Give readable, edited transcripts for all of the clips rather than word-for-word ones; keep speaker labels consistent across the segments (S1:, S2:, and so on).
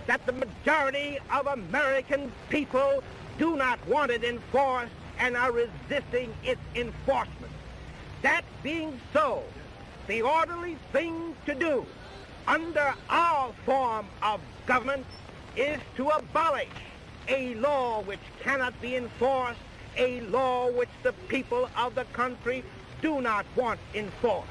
S1: that the majority of American people do not want it enforced and are resisting its enforcement. That being so, the orderly thing to do under our form of government is to abolish a law which cannot be enforced, a law which the people of the country do not want enforced.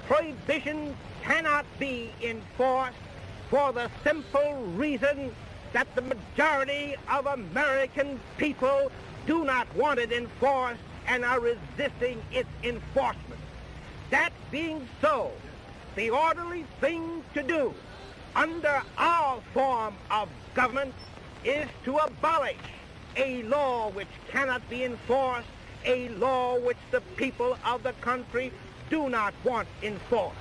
S1: Prohibition cannot be enforced for the simple reason that the majority of American people do not want it enforced and are resisting its enforcement. That being so, the orderly thing to do under our form of government is to abolish a law which cannot be enforced, a law which the people of the country do not want enforced.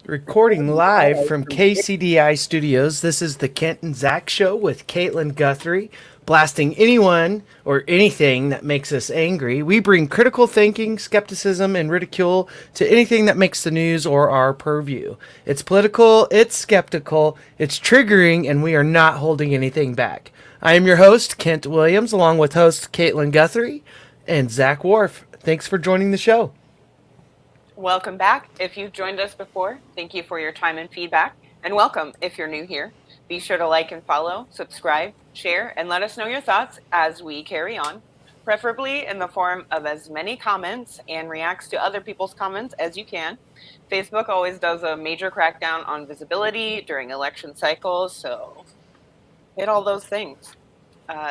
S2: Recording live from KCDI Studios, this is the Kent and Zach Show with Caitlyn Guthrie, blasting anyone or anything that makes us angry. We bring critical thinking, skepticism, and ridicule to anything that makes the news or our purview. It's political, it's skeptical, it's triggering, and we are not holding anything back. I am your host, Kent Williams, along with host Caitlyn Guthrie and Zach Wharf. Thanks for joining the show.
S3: Welcome back. If you've joined us before, thank you for your time and feedback. And welcome if you're new here. Be sure to like and follow, subscribe, share, and let us know your thoughts as we carry on, preferably in the form of as many comments and reacts to other people's comments as you can. Facebook always does a major crackdown on visibility during election cycles, so hit all those things.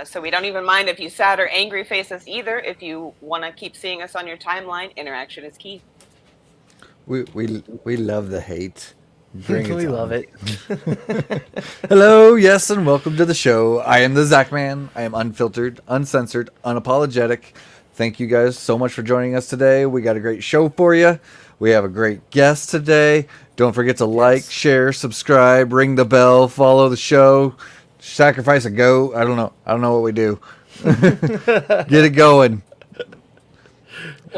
S3: So we don't even mind if you sad or angry face us either. If you want to keep seeing us on your timeline, interaction is key.
S4: We love the hate. Bring it
S2: We
S4: on.
S2: love it.
S4: Hello, yes, and welcome to the show. I am the Zach Man. I am unfiltered, uncensored, unapologetic. Thank you guys so much for joining us today. We got a great show for you. We have a great guest today. Don't forget to like, share, subscribe, ring the bell, follow the show, sacrifice a goat. I don't know what we do. Get it going.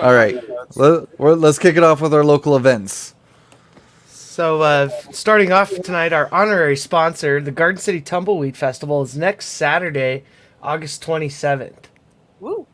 S4: All right, let's kick it off with our local events.
S2: So, starting off tonight, our honorary sponsor, the Garden City Tumbleweed Festival, is next Saturday, August 27th.
S3: Woo!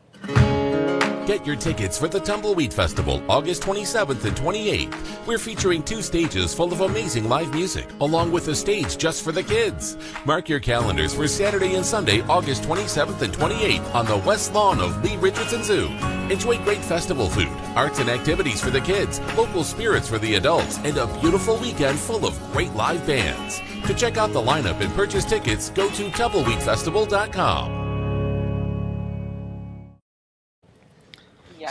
S5: Get your tickets for the Tumbleweed Festival, August 27th and 28th. We're featuring 2 stages full of amazing live music, along with a stage just for the kids. Mark your calendars for Saturday and Sunday, August 27th and 28th on the west lawn of Lee Richardson Zoo. Enjoy great festival food, arts and activities for the kids, local spirits for the adults, and a beautiful weekend full of great live bands. To check out the lineup and purchase tickets, go to tumbleweedfestival.com.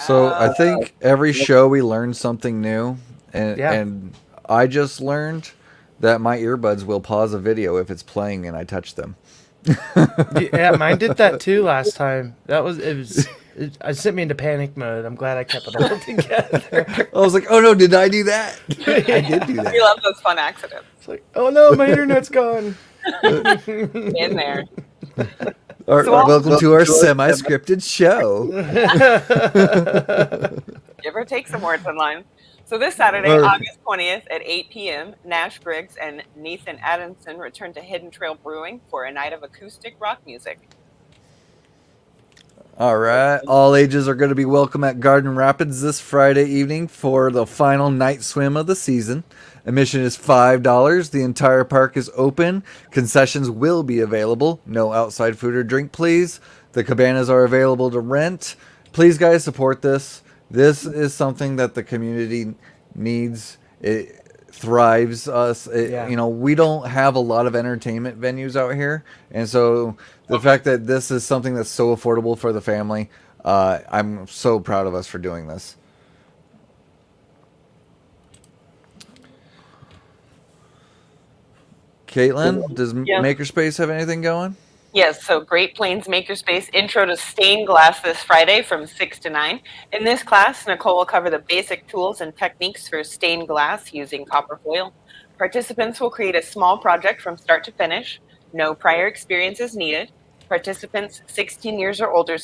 S4: So I think every show we learn something new, and I just learned that my earbuds will pause a video if it's playing and I touch them.
S2: Yeah, mine did that too last time. It sent me into panic mode. I'm glad I kept it all together.
S4: I was like, oh no, did I do that? I did do that.
S3: We love those fun accidents.
S2: It's like, oh no, my internet's gone.
S3: In there.
S4: Welcome to our semi-scripted show.
S3: Give or take some words in line. So this Saturday, August 20th at 8 p.m., Nash Briggs and Nathan Adamson return to Hidden Trail Brewing for a night of acoustic rock music.
S4: All right. All ages are going to be welcome at Garden Rapids this Friday evening for the final night swim of the season. Admission is $5. The entire park is open. Concessions will be available. No outside food or drink, please. The cabanas are available to rent. Please, guys, support this. This is something that the community needs. It thrives us. You know, we don't have a lot of entertainment venues out here, and so the fact that this is something that's so affordable for the family, I'm so proud of us for doing this. Caitlin, does Makerspace have anything going?
S3: Yes, so Great Plains Makerspace Intro to Stained Glass this Friday from 6 to 9. In this class, Nicole will cover the basic tools and techniques for stained glass using copper foil. Participants will create a small project from start to finish. No prior experience is needed. Participants 16 years or older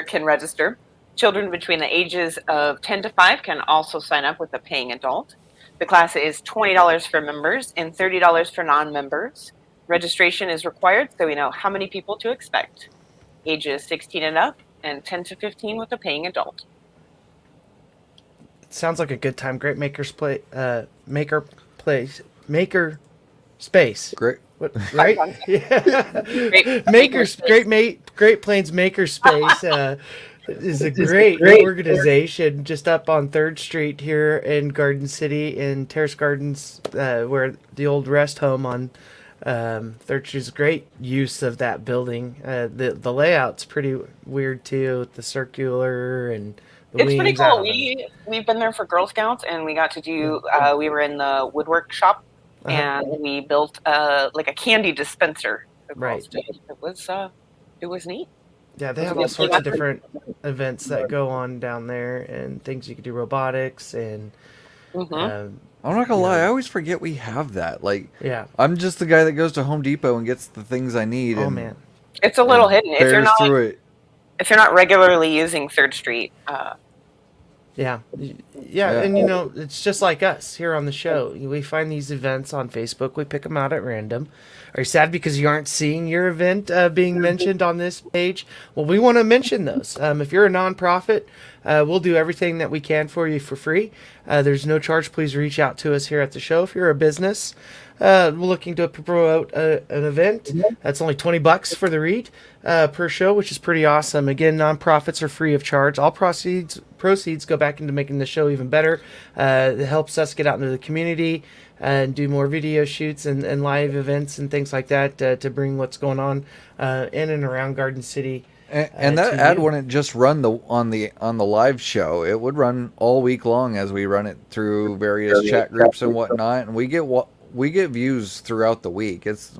S3: can register. Children between the ages of 10 to 5 can also sign up with a paying adult. The class is $20 for members and $30 for non-members. Registration is required so we know how many people to expect. Ages 16 and up and 10 to 15 with a paying adult.
S2: Sounds like a good time. Great maker space.
S4: Great.
S2: What, right? Yeah. Great Plains Maker Space is a great organization just up on 3rd Street here in Garden City in Terrace Gardens, where the old rest home on 3rd Street is great use of that building. The layout's pretty weird too, with the circular and the
S3: it's pretty
S2: wings
S3: cool.
S2: out.
S3: We've been there for Girl Scouts, and we got to do. We were in the woodwork shop, and we built like a candy dispenser.
S2: Right.
S3: It was neat.
S2: Yeah, they have all sorts of different events that go on down there, and things you can do, robotics and.
S4: I'm not gonna lie, I always forget we have that. Like,
S2: yeah,
S4: I'm just the guy that goes to Home Depot and gets the things I need.
S2: Oh
S4: and,
S2: man,
S3: it's a little hidden if you're not regularly using 3rd Street.
S2: Yeah, and you know, it's just like us here on the show. We find these events on Facebook. We pick them out at random. Are you sad because you aren't seeing your event being mentioned on this page? Well, we want to mention those. If you're a nonprofit, we'll do everything that we can for you for free. There's no charge. Please reach out to us here at the show. If you're a business looking to promote an event, that's only $20 for the read per show, which is pretty awesome. Again, nonprofits are free of charge. All proceeds go back into making the show even better. It helps us get out into the community and do more video shoots and live events and things like that to bring what's going on in and around Garden City.
S4: And that ad wouldn't just run on the live show. It would run all week long as we run it through various chat groups and whatnot. And we get views throughout the week. It's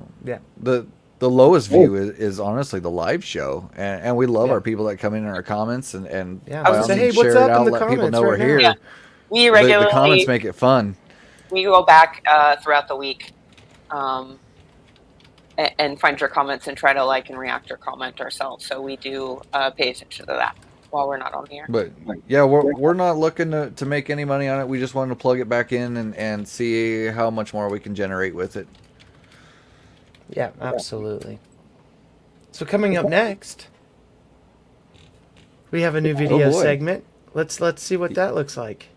S4: the lowest view is honestly the live show, and we love our people that come in our comments and
S2: I was say, hey, what's up in the comments?
S4: People know we're here.
S3: Yeah. We regularly
S4: the comments make it fun.
S3: We go back throughout the week and find your comments and try to like and react or comment ourselves. So we do pay attention to that while we're not on the air.
S4: But yeah, we're not looking to make any money on it. We just wanted to plug it back in and see how much more we can generate with it.
S2: Yeah, absolutely. So coming up next, we have a new video segment. Let's see what that looks like.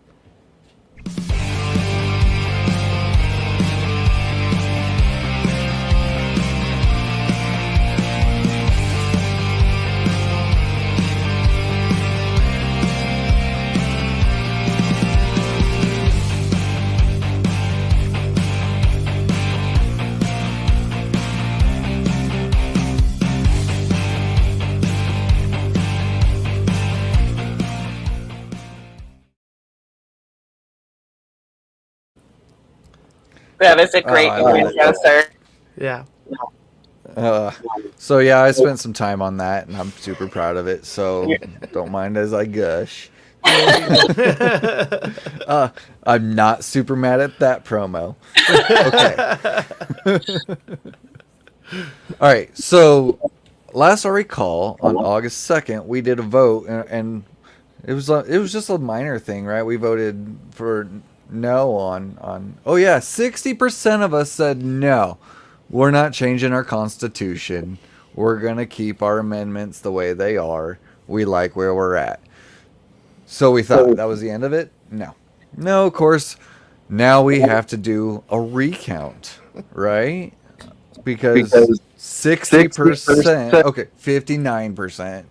S3: That is a great video, sir.
S2: Yeah.
S4: So yeah, I spent some time on that, and I'm super proud of it. So don't mind as I gush. I'm not super mad at that promo. Okay. All right. So last I recall, on August 2nd, we did a vote, and it was just a minor thing, right? We voted for no on 60% of us said no. We're not changing our constitution. We're gonna keep our amendments the way they are. we like where we're at. So we thought that was the end of it. No, of course, now we have to do a recount, right? Because 60%, okay, 59%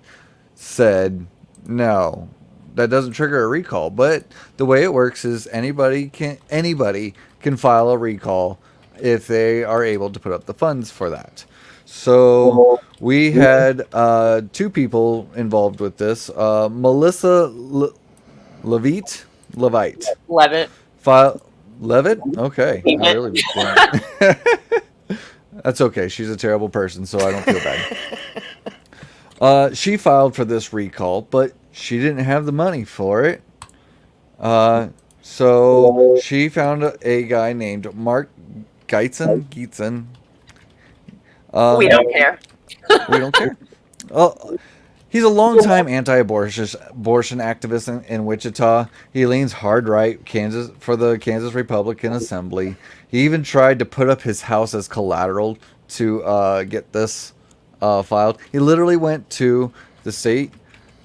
S4: said no. That doesn't trigger a recall, but the way it works is anybody can file a recall if they are able to put up the funds for that. So we had 2 people involved with this. Melissa Levitt. Levitt? Okay. I really That's okay. She's a terrible person, so I don't feel bad. She filed for this recall, but she didn't have the money for it. So she found a guy named Mark Geitzen.
S3: We don't care.
S4: We don't care. He's a longtime anti-abortion activist in Wichita. He leans hard right for the Kansas Republican Assembly. He even tried to put up his house as collateral to get this filed. He literally went to the state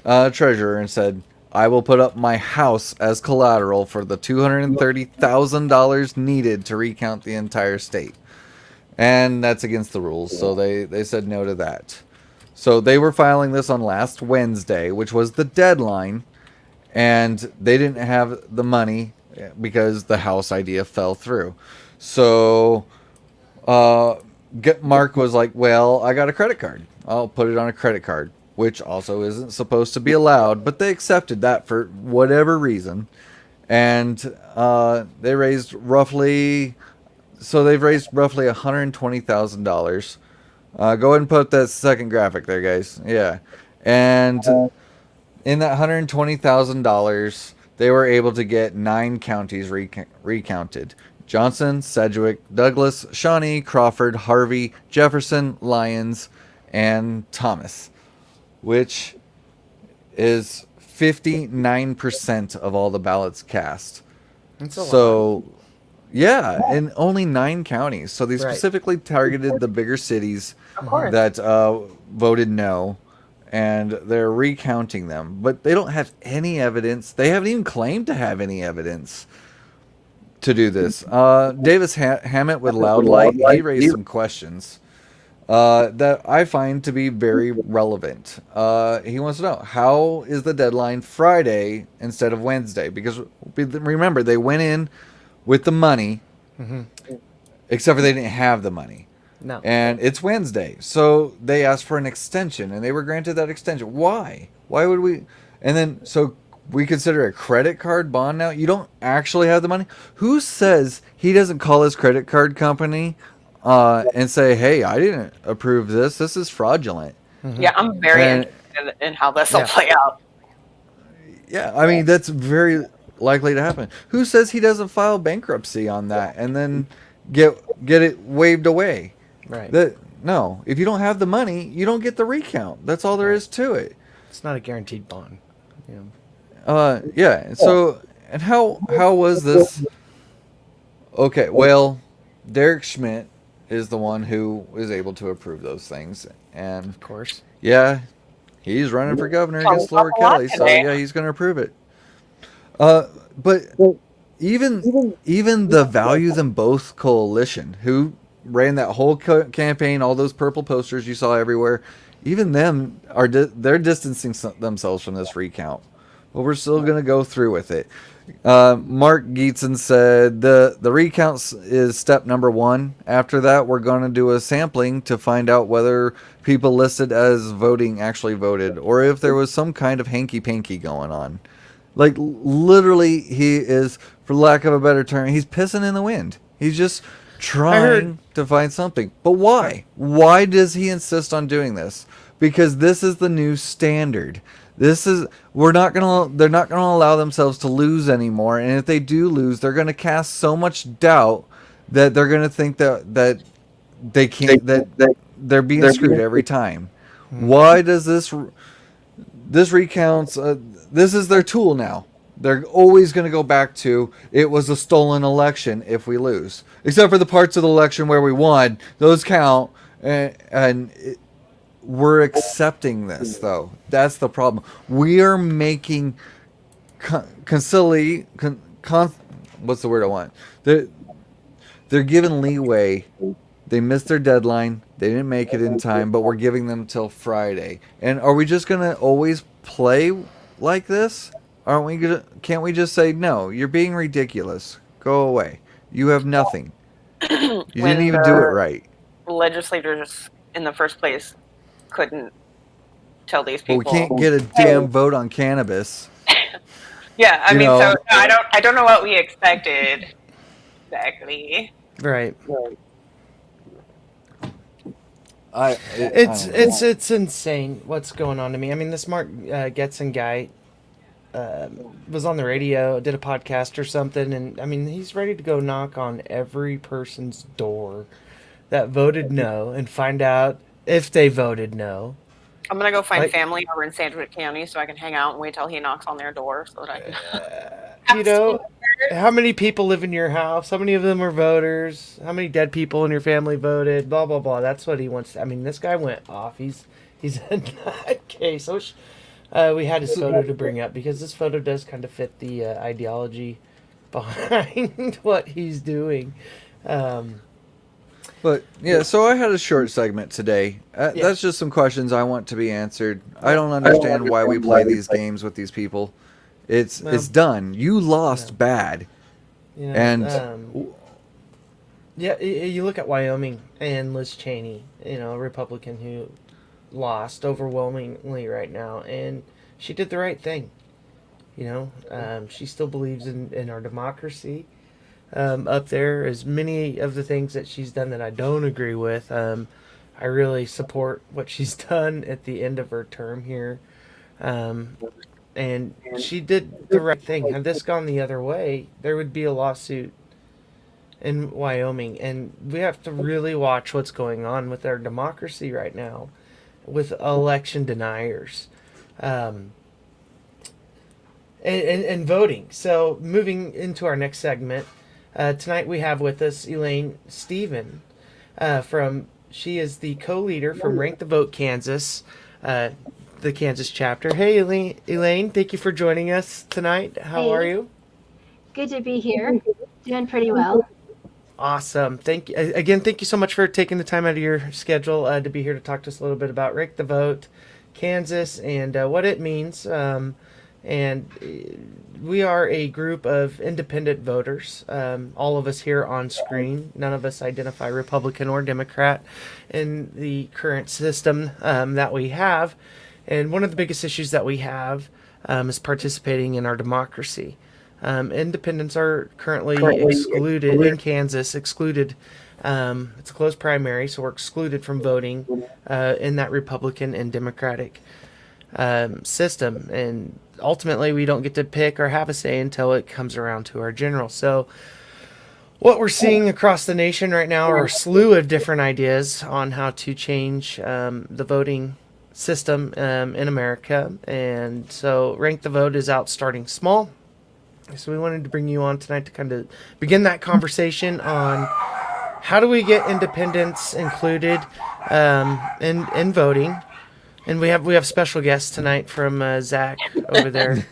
S4: treasurer and said, I will put up my house as collateral for the $230,000 needed to recount the entire state. And that's against the rules, so they said no to that. So they were filing this on last Wednesday, which was the deadline, and they didn't have the money because the house idea fell through. So Mark was like, well, I got a credit card. I'll put it on a credit card, which also isn't supposed to be allowed, but they accepted that for whatever reason. And they've raised roughly $120,000. Go ahead and put that second graphic there, guys. Yeah. And in that $120,000, they were able to get 9 counties recounted. Johnson, Sedgwick, Douglas, Shawnee, Crawford, Harvey, Jefferson, Lyons, and Thomas, which is 59% of all the ballots cast.
S2: That's a lot.
S4: Yeah, in only 9 counties. So they specifically targeted the bigger cities that voted no, and they're recounting them. But they don't have any evidence. They haven't even claimed to have any evidence to do this. Davis Hammett with Loud Light, he raised some questions that I find to be very relevant. He wants to know, how is the deadline Friday instead of Wednesday? Because remember, they went in with the money, except for they didn't have the money.
S2: No.
S4: And it's Wednesday. So they asked for an extension, and they were granted that extension. Why? Why would we? And then, so we consider a credit card bond now? You don't actually have the money? Who says he doesn't call his credit card company and say, hey, I didn't approve this. This is fraudulent.
S3: Yeah, I'm very interested in how this will play out.
S4: Yeah, I mean, that's very likely to happen. Who says he doesn't file bankruptcy on that and then get it waived away?
S2: Right.
S4: No, if you don't have the money, you don't get the recount. That's all there is to it.
S2: It's not a guaranteed bond.
S4: Yeah. So, and how was this? Okay, well, Derek Schmidt is the one who is able to approve those things, and
S2: Of course.
S4: yeah, he's running for governor against Laura Kelly, so yeah, he's going to approve it. But even the Value Them Both coalition, who ran that whole campaign, all those purple posters you saw everywhere, even them they're distancing themselves from this recount. But we're still going to go through with it. Mark Gietzen said the recount is step number 1. After that, we're going to do a sampling to find out whether people listed as voting actually voted, or if there was some kind of hanky-panky going on. Like, literally, he is, for lack of a better term, he's pissing in the wind. He's just trying to find something. But why? Why does he insist on doing this? Because this is the new standard. They're not going to allow themselves to lose anymore. And if they do lose, they're going to cast so much doubt that they're going to think that they can't, that they're being screwed every time. Why does this recounts, this is their tool now. They're always going to go back to, it was a stolen election if we lose. Except for the parts of the election where we won, those count. And we're accepting this, though. That's the problem. We are making what's the word I want? They're given leeway. They missed their deadline. They didn't make it in time, but we're giving them till Friday. And are we just gonna always play like this? Aren't we gonna? Can't we just say no? You're being ridiculous. Go away. You have nothing. You didn't even do it right.
S3: Legislators in the first place couldn't tell these people.
S4: But we can't get a damn vote on cannabis.
S3: Yeah, I mean, so no, I don't know what we expected exactly.
S2: Right.
S4: It's
S2: insane what's going on to me. I mean, this Mark Getson guy was on the radio, did a podcast or something, and I mean, he's ready to go knock on every person's door that voted no and find out if they voted no.
S3: I'm gonna go find family over in Sandwich County so I can hang out and wait till he knocks on their door so that I can.
S2: You know, how many people live in your house? How many of them are voters? How many dead people in your family voted? Blah blah blah. That's what he wants. I mean, this guy went off. He's a nutcase. I wish we had his photo to bring up because this photo does kind of fit the ideology behind what he's doing.
S4: But yeah, so I had a short segment today. That's just some questions I want to be answered. I don't understand why we play these games with these people. It's done. You lost bad.
S2: You know,
S4: and
S2: you look at Wyoming and Liz Cheney, you know, a Republican who lost overwhelmingly right now, and she did the right thing. You know, she still believes in our democracy. Up there, as many of the things that she's done that I don't agree with, I really support what she's done at the end of her term here. And she did the right thing. Had this gone the other way, there would be a lawsuit in Wyoming. And we have to really watch what's going on with our democracy right now with election deniers and voting. So moving into our next segment, tonight we have with us Elaine Stephen she is the co-leader from Rank the Vote Kansas, the Kansas chapter. Hey Elaine, thank you for joining us tonight. How are you?
S6: Good to be here. Doing pretty well.
S2: Awesome. Thank you again. Thank you so much for taking the time out of your schedule to be here to talk to us a little bit about Rank the Vote Kansas and what it means. And we are a group of independent voters, all of us here on screen. None of us identify Republican or Democrat in the current system that we have. And one of the biggest issues that we have is participating in our democracy. Independents are currently excluded in Kansas, excluded. It's a closed primary, so we're excluded from voting in that Republican and Democratic system. And ultimately, we don't get to pick or have a say until it comes around to our general. So what we're seeing across the nation right now are a slew of different ideas on how to change the voting system in America. And so Rank the Vote is out starting small. So we wanted to bring you on tonight to kind of begin that conversation on how do we get independents included in voting. And we have special guests tonight from Zach over there.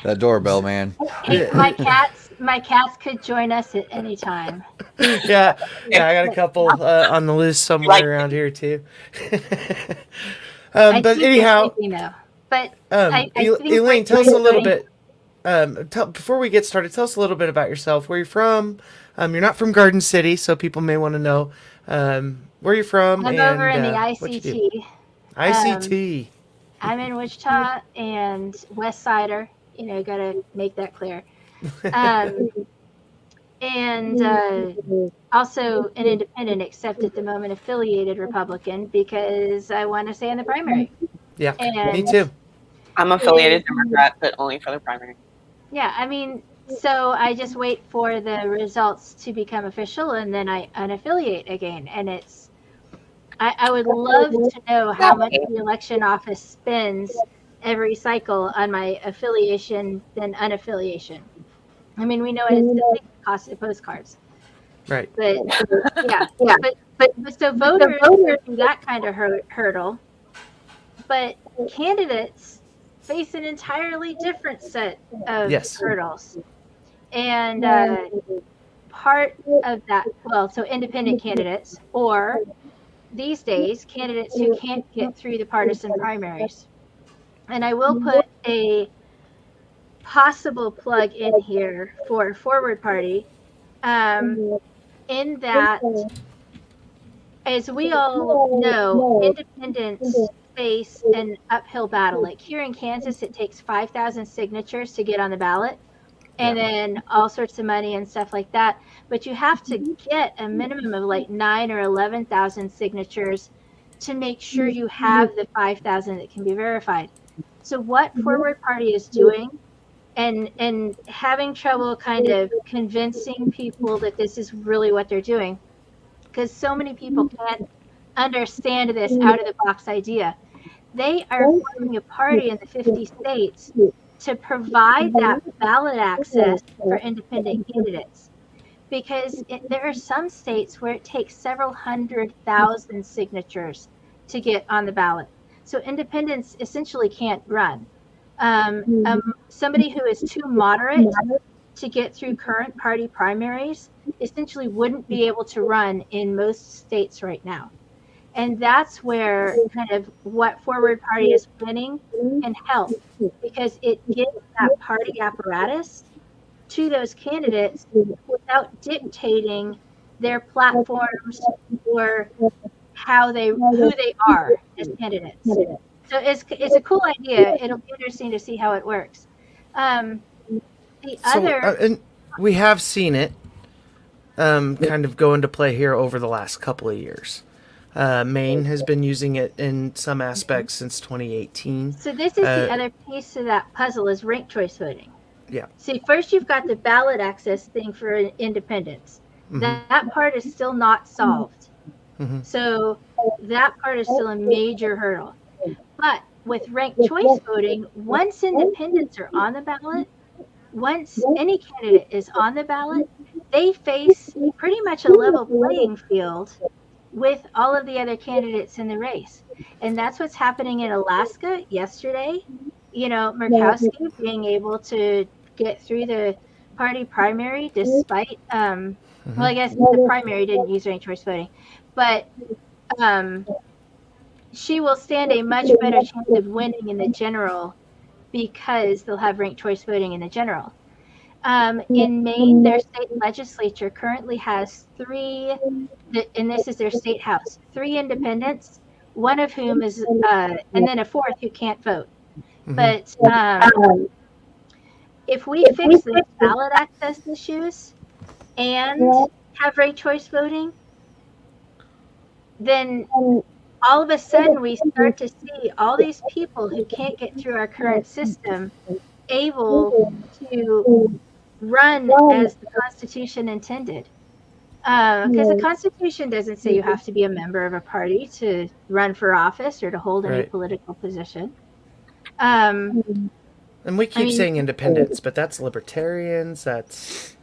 S4: That doorbell, man.
S6: Hey, my cats could join us at any time.
S2: Yeah, I got a couple on the list somewhere around here too. But anyhow, Elaine, tell us a little bit. Before we get started, tell us a little bit about yourself. Where you're from? You're not from Garden City, so people may want to know where you're from.
S6: I'm over in the ICT.
S2: ICT.
S6: I'm in Wichita and West Sider. You know, got to make that clear. And also an independent, except at the moment affiliated Republican, because I want to stay in the primary.
S2: Yeah, me too.
S3: I'm affiliated Democrat, but only for the primary.
S6: Yeah, I mean, so I just wait for the results to become official, and then I unaffiliate again. And I would love to know how much the election office spends every cycle on my affiliation than unaffiliation. I mean, we know it's the cost of postcards.
S2: Right.
S6: But yeah, but so voters go through that kind of hurdle, but candidates face an entirely different set of
S2: Yes.
S6: hurdles. And part of that, well, so independent candidates, or these days, candidates who can't get through the partisan primaries. And I will put a possible plug in here for Forward Party, in that, as we all know, independents face an uphill battle. Like here in Kansas, it takes 5,000 signatures to get on the ballot, and then all sorts of money and stuff like that. But you have to get a minimum of like 9,000 or 11,000 signatures to make sure you have the 5,000 that can be verified. So what Forward Party is doing, and having trouble kind of convincing people that this is really what they're doing, because so many people can't understand this out of the box idea. They are forming a party in the 50 states to provide that ballot access for independent candidates, because there are some states where it takes several 100,000 signatures to get on the ballot. So independents essentially can't run. Somebody who is too moderate to get through current party primaries essentially wouldn't be able to run in most states right now. And that's where kind of what Forward Party is planning can help, because it gives that party apparatus to those candidates without dictating their platforms or who they are as candidates. So it's a cool idea. It'll be interesting to see how it works. And
S2: we have seen it kind of go into play here over the last couple of years. Maine has been using it in some aspects since 2018.
S6: So this is the other piece of that puzzle, is ranked choice voting.
S2: Yeah.
S6: See, first you've got the ballot access thing for independents. That part is still not solved. So that part is still a major hurdle. But with ranked choice voting, once independents are on the ballot, once any candidate is on the ballot, they face pretty much a level playing field with all of the other candidates in the race. And that's what's happening in Alaska yesterday. You know, Murkowski being able to get through the party primary despite, well, I guess the primary didn't use ranked choice voting, but she will stand a much better chance of winning in the general because they'll have ranked choice voting in the general. In Maine, their state legislature currently has three, and this is their state house, 3 independents, one of whom is, and then a fourth who can't vote. But if we fix the ballot access issues and have ranked choice voting, then all of a sudden we start to see all these people who can't get through our current system able to run as the Constitution intended. Because the Constitution doesn't say you have to be a member of a party to run for office or to hold any political position.
S2: And we keep saying independents, but that's libertarians,
S6: it's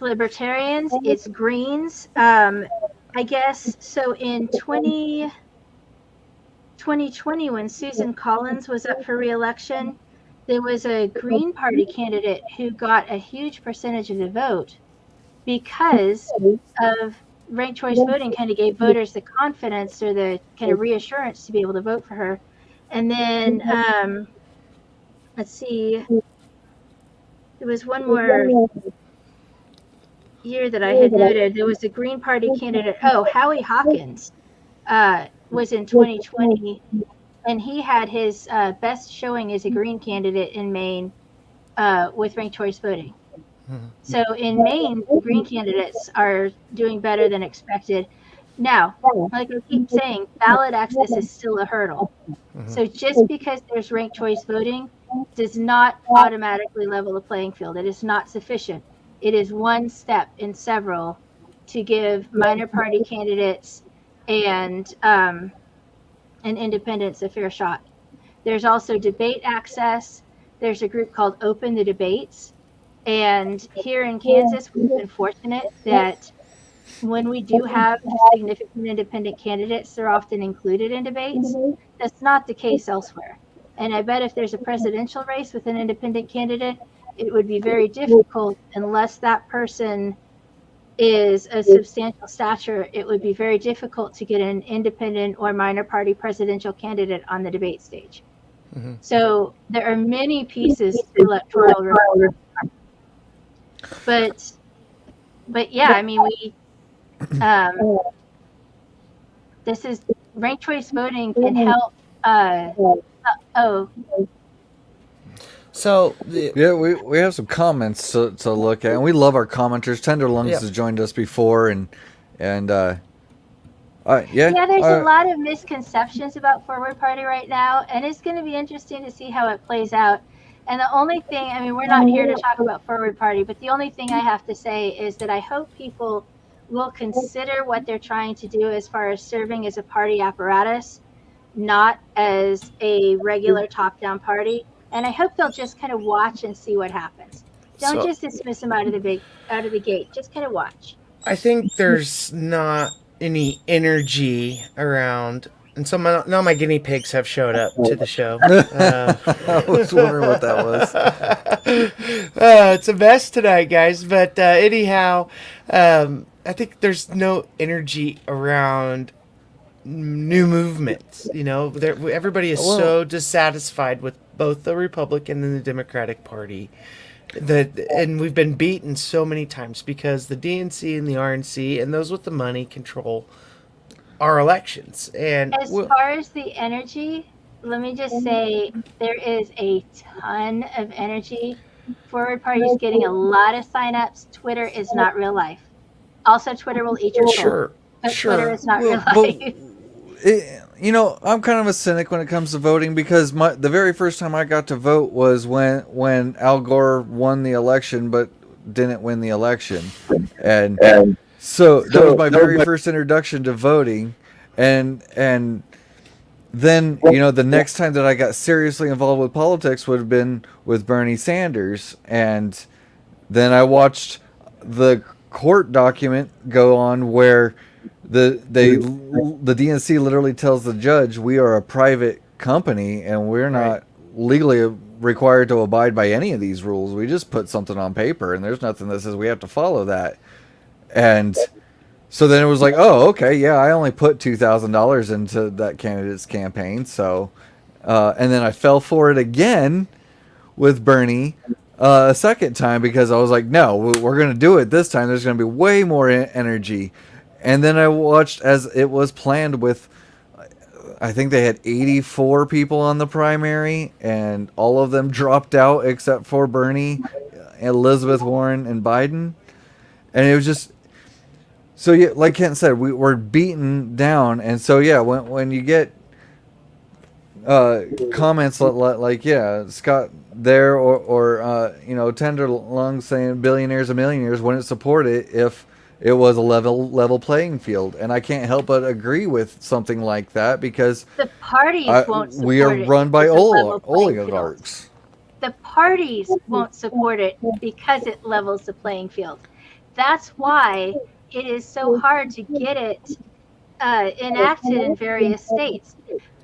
S6: libertarians, it's Greens. I guess, so in 2020, when Susan Collins was up for re-election, there was a Green Party candidate who got a huge percentage of the vote because of ranked choice voting. Kind of gave voters the confidence or the kind of reassurance to be able to vote for her. And then, let's see, there was one more year that I had noted. There was a Green Party candidate, Howie Hawkins, was in 2020, and he had his best showing as a Green candidate in Maine with ranked choice voting. So in Maine, the Green candidates are doing better than expected. Now, like I keep saying, ballot access is still a hurdle. So just because there's ranked choice voting does not automatically level the playing field. It is not sufficient. It is one step in several to give minor party candidates and independents a fair shot. There's also debate access. There's a group called Open the Debates. And here in Kansas, we've been fortunate that when we do have significant independent candidates, they're often included in debates. That's not the case elsewhere. And I bet if there's a presidential race with an independent candidate, it would be very difficult unless that person is a substantial stature. It would be very difficult to get an independent or minor party presidential candidate on the debate stage. Mm-hmm. So there are many pieces to electoral reform. But yeah, I mean, this is ranked choice voting can help.
S2: So
S4: yeah, we have some comments to look at, and we love our commenters. Tender Lungs has joined us before, and there's a
S6: lot of misconceptions about Forward Party right now, and it's going to be interesting to see how it plays out. And the only thing, I mean, we're not here to talk about Forward Party, but the only thing I have to say is that I hope people will consider what they're trying to do as far as serving as a party apparatus, not as a regular top-down party. And I hope they'll just kind of watch and see what happens. Don't just dismiss them out of the gate. Just kind of watch.
S2: I think there's not any energy around. And so now my guinea pigs have showed up to the show.
S4: I was wondering what that was.
S2: It's a mess tonight, guys. But anyhow, I think there's no energy around new movements. You know, everybody is so dissatisfied with both the Republican and the Democratic Party. And we've been beaten so many times because the DNC and the RNC and those with the money control our elections. And
S6: as far as the energy, let me just say there is a ton of energy. Forward Party is getting a lot of signups. Twitter is not real life. Also, Twitter will eat your soul. But Twitter is not real life.
S4: I'm kind of a cynic when it comes to voting because the very first time I got to vote was when Al Gore won the election but didn't win the election. And so that was my very first introduction to voting, and then the next time that I got seriously involved with politics would have been with Bernie Sanders, and then I watched the court document go on where the DNC literally tells the judge we are a private company and we're not legally required to abide by any of these rules. We just put something on paper, and there's nothing that says we have to follow that. And so then it was like, oh, okay, yeah, I only put $2,000 into that candidate's campaign. So, and then I fell for it again with Bernie a second time because I was like, no, we're going to do it this time. There's going to be way more energy. And then I watched as it was planned with, I think they had 84 people on the primary, and all of them dropped out except for Bernie, Elizabeth Warren, and Biden. And it was just... So yeah, like Kent said, we're beaten down, and so yeah, when you get comments like Scott there or Tender Lungs saying billionaires and millionaires wouldn't support it if it was a level playing field, and I can't help but agree with something like that because
S6: the parties won't support it.
S4: We are run by oligarchs.
S6: The parties won't support it because it levels the playing field. That's why it is so hard to get it enacted in various states.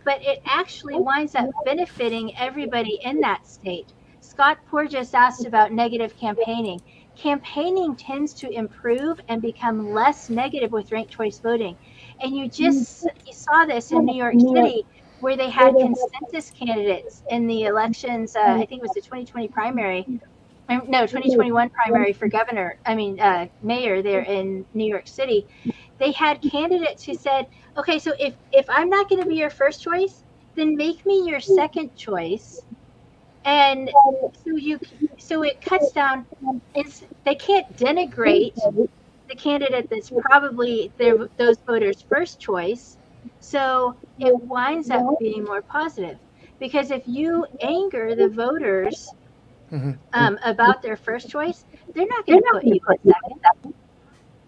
S6: But it actually winds up benefiting everybody in that state. Scott Poor just asked about negative campaigning. Campaigning tends to improve and become less negative with ranked choice voting. And you saw this in New York City, where they had consensus candidates in the elections. I think it was the 2020 primary. No, 2021 primary for mayor there in New York City. They had candidates who said, okay, so if I'm not going to be your first choice, then make me your second choice. And so it cuts down. They can't denigrate the candidate that's probably those voters' first choice. So it winds up being more positive. Because if you anger the voters about their first choice, they're not going to put you in second.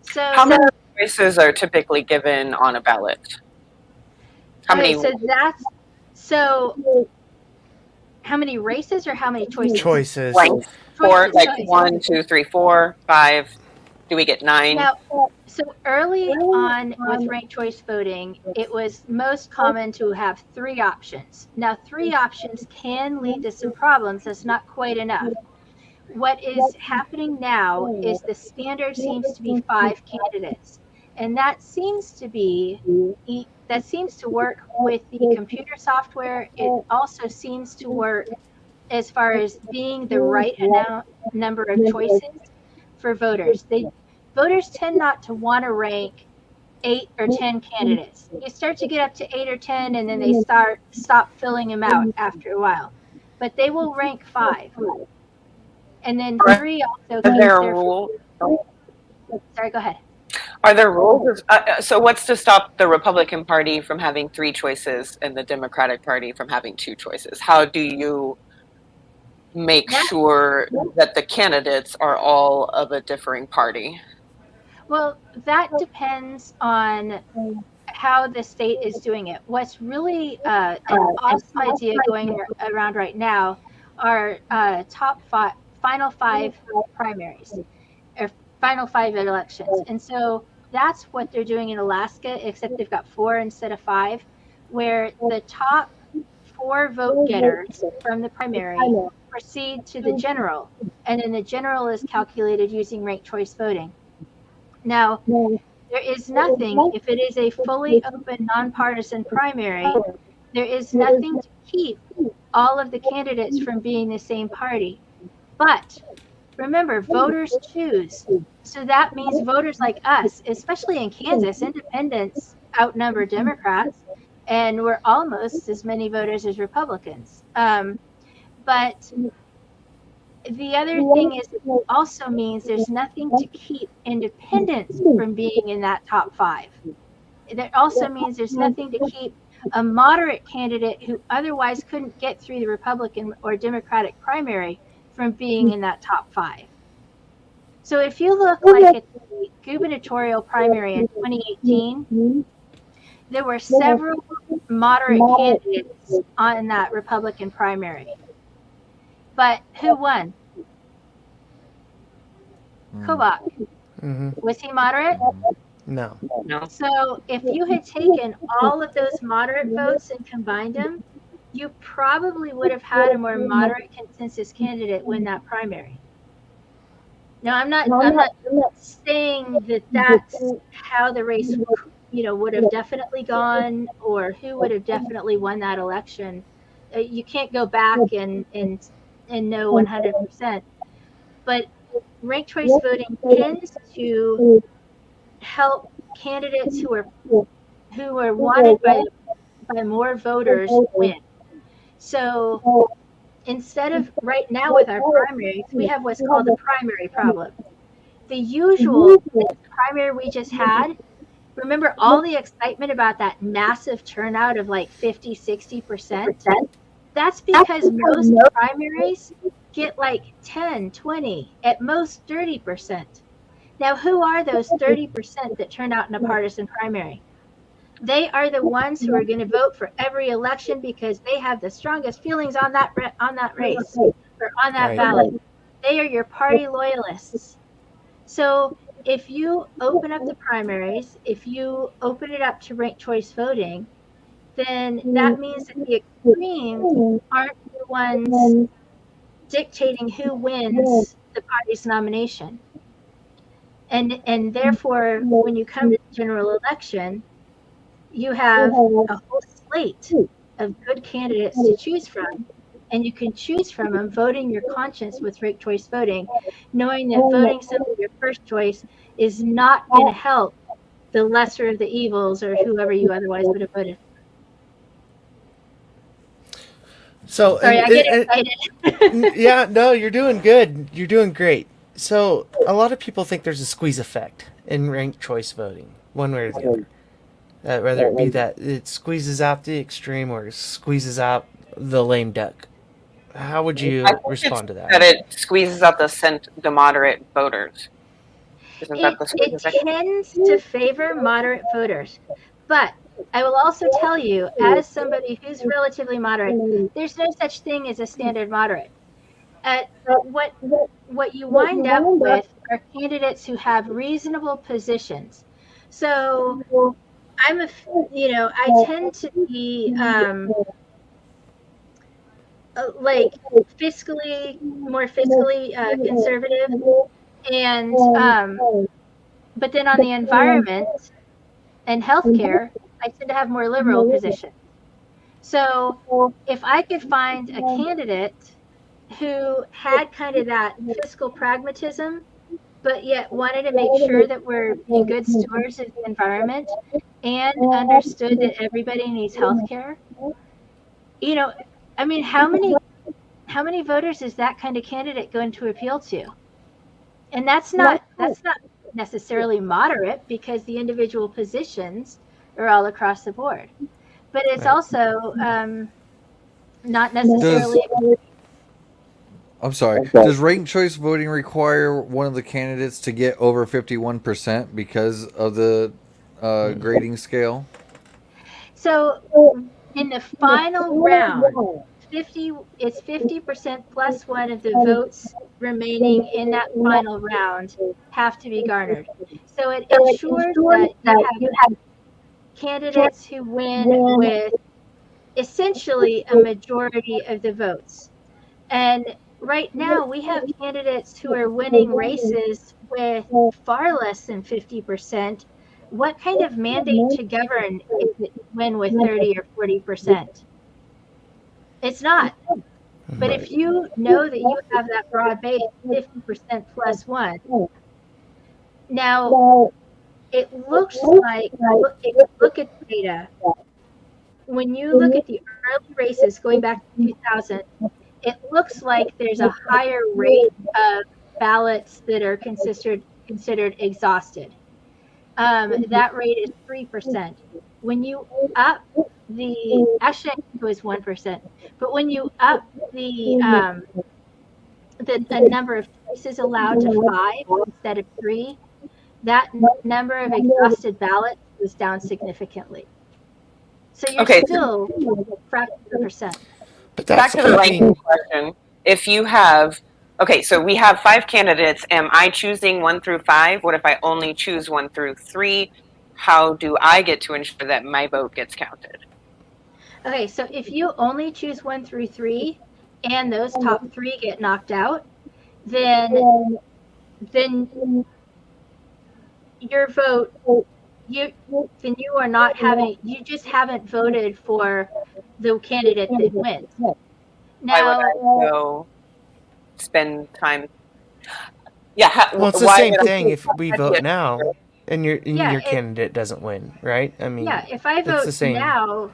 S6: So
S3: how many choices are typically given on a ballot? How many?
S6: How many races or how many choices?
S2: Choices.
S3: Like 4, like 1, 2, 3, 4, 5. Do we get 9?
S6: Now, so early on with ranked choice voting, it was most common to have 3 options. Now, 3 options can lead to some problems. That's not quite enough. What is happening now is the standard seems to be 5 candidates, and that seems to work with the computer software. It also seems to work as far as being the right number of choices for voters. Voters tend not to want to rank 8 or 10 candidates. You start to get up to 8 or 10, and then they stop filling them out after a while. But they will rank 5. And then 3 also keeps
S3: there a
S6: their
S3: rule?
S6: Sorry, go ahead.
S3: Are there rules? So what's to stop the Republican Party from having 3 choices and the Democratic Party from having 2 choices? How do you make sure that the candidates are all of a differing party?
S6: Well, that depends on how the state is doing it. What's really an awesome idea going around right now are final 5 primaries, or final 5 elections. And so that's what they're doing in Alaska, except they've got 4 instead of 5, where the top 4 vote getters from the primary proceed to the general, and then the general is calculated using ranked choice voting. Now, there is nothing, if it is a fully open, nonpartisan primary, there is nothing to keep all of the candidates from being the same party. But remember, voters choose. So that means voters like us, especially in Kansas, independents outnumber Democrats, and we're almost as many voters as Republicans. But the other thing is, it also means there's nothing to keep independents from being in that top 5. That also means there's nothing to keep a moderate candidate who otherwise couldn't get through the Republican or Democratic primary from being in that top 5. So if you look like at the gubernatorial primary in 2018, there were several moderate candidates on that Republican primary. But who won? Kobach.
S2: Mm-hmm.
S6: Was he moderate?
S2: No.
S6: So if you had taken all of those moderate votes and combined them, you probably would have had a more moderate consensus candidate win that primary. Now, I'm not saying that that's how the race, would have definitely gone, or who would have definitely won that election. You can't go back and know 100%. But ranked choice voting tends to help candidates who are wanted by more voters win. So instead of right now with our primaries, we have what's called the primary problem. The usual primary we just had, remember all the excitement about that massive turnout of like 50-60%? That's because most primaries get like 10, 20, at most 30%. Now, who are those 30% that turn out in a partisan primary? They are the ones who are going to vote for every election because they have the strongest feelings on that race or on that ballot. They are your party loyalists. So if you open up the primaries, if you open it up to ranked choice voting, then that means that the extremes aren't the ones dictating who wins the party's nomination. And therefore, when you come to the general election, you have a whole slate of good candidates to choose from, and you can choose from them voting your conscience with ranked choice voting, knowing that voting somebody your first choice is not going to help the lesser of the evils or whoever you otherwise would have voted.
S2: So,
S6: sorry, I get excited.
S2: Yeah, no, you're doing good. You're doing great. So, a lot of people think there's a squeeze effect in ranked choice voting, one way or the other. Whether it be that it squeezes out the extreme or squeezes out the lame duck. How would you respond to that?
S3: That it squeezes out the moderate voters.
S6: It tends to favor moderate voters. But I will also tell you, as somebody who's relatively moderate, there's no such thing as a standard moderate. What you wind up with are candidates who have reasonable positions. So I tend to be like more fiscally conservative, and but then on the environment and healthcare, I tend to have more liberal positions. So if I could find a candidate who had kind of that fiscal pragmatism, but yet wanted to make sure that we're being good stewards of the environment and understood that everybody needs health care, I mean, how many voters is that kind of candidate going to appeal to? And that's not necessarily moderate, because the individual positions are all across the board. But it's also not necessarily.
S4: I'm sorry. Does ranked choice voting require one of the candidates to get over 51% because of the grading scale?
S6: So in the final round, it's 50% plus one of the votes remaining in that final round have to be garnered. So it ensures that you have candidates who win with essentially a majority of the votes. And right now we have candidates who are winning races with far less than 50%. What kind of mandate to govern if it win with 30 or 40%? It's not. But if you know that you have that broad base, 50% plus one, now it looks like, look at the data. When you look at the early races going back to 2000, it looks like there's a higher rate of ballots that are considered exhausted. That rate is 3%. When you up actually I think it was 1%, but when you up the number of choices allowed to 5 instead of 3, that number of exhausted ballots was down significantly. So you're still a fraction of a percent.
S2: But
S3: back to the ranking question. If you have, so we have 5 candidates. Am I choosing 1 through 5? What if I only choose 1 through 3? How do I get to ensure that my vote gets counted?
S6: Okay, so if you only choose 1 through 3 and those top 3 get knocked out, then your vote, you are not having, you just haven't voted for the candidate that wins.
S3: Now, why would I go spend time? Yeah,
S2: well, it's the same thing if we vote now and your candidate doesn't win, right? I mean,
S6: if I vote now,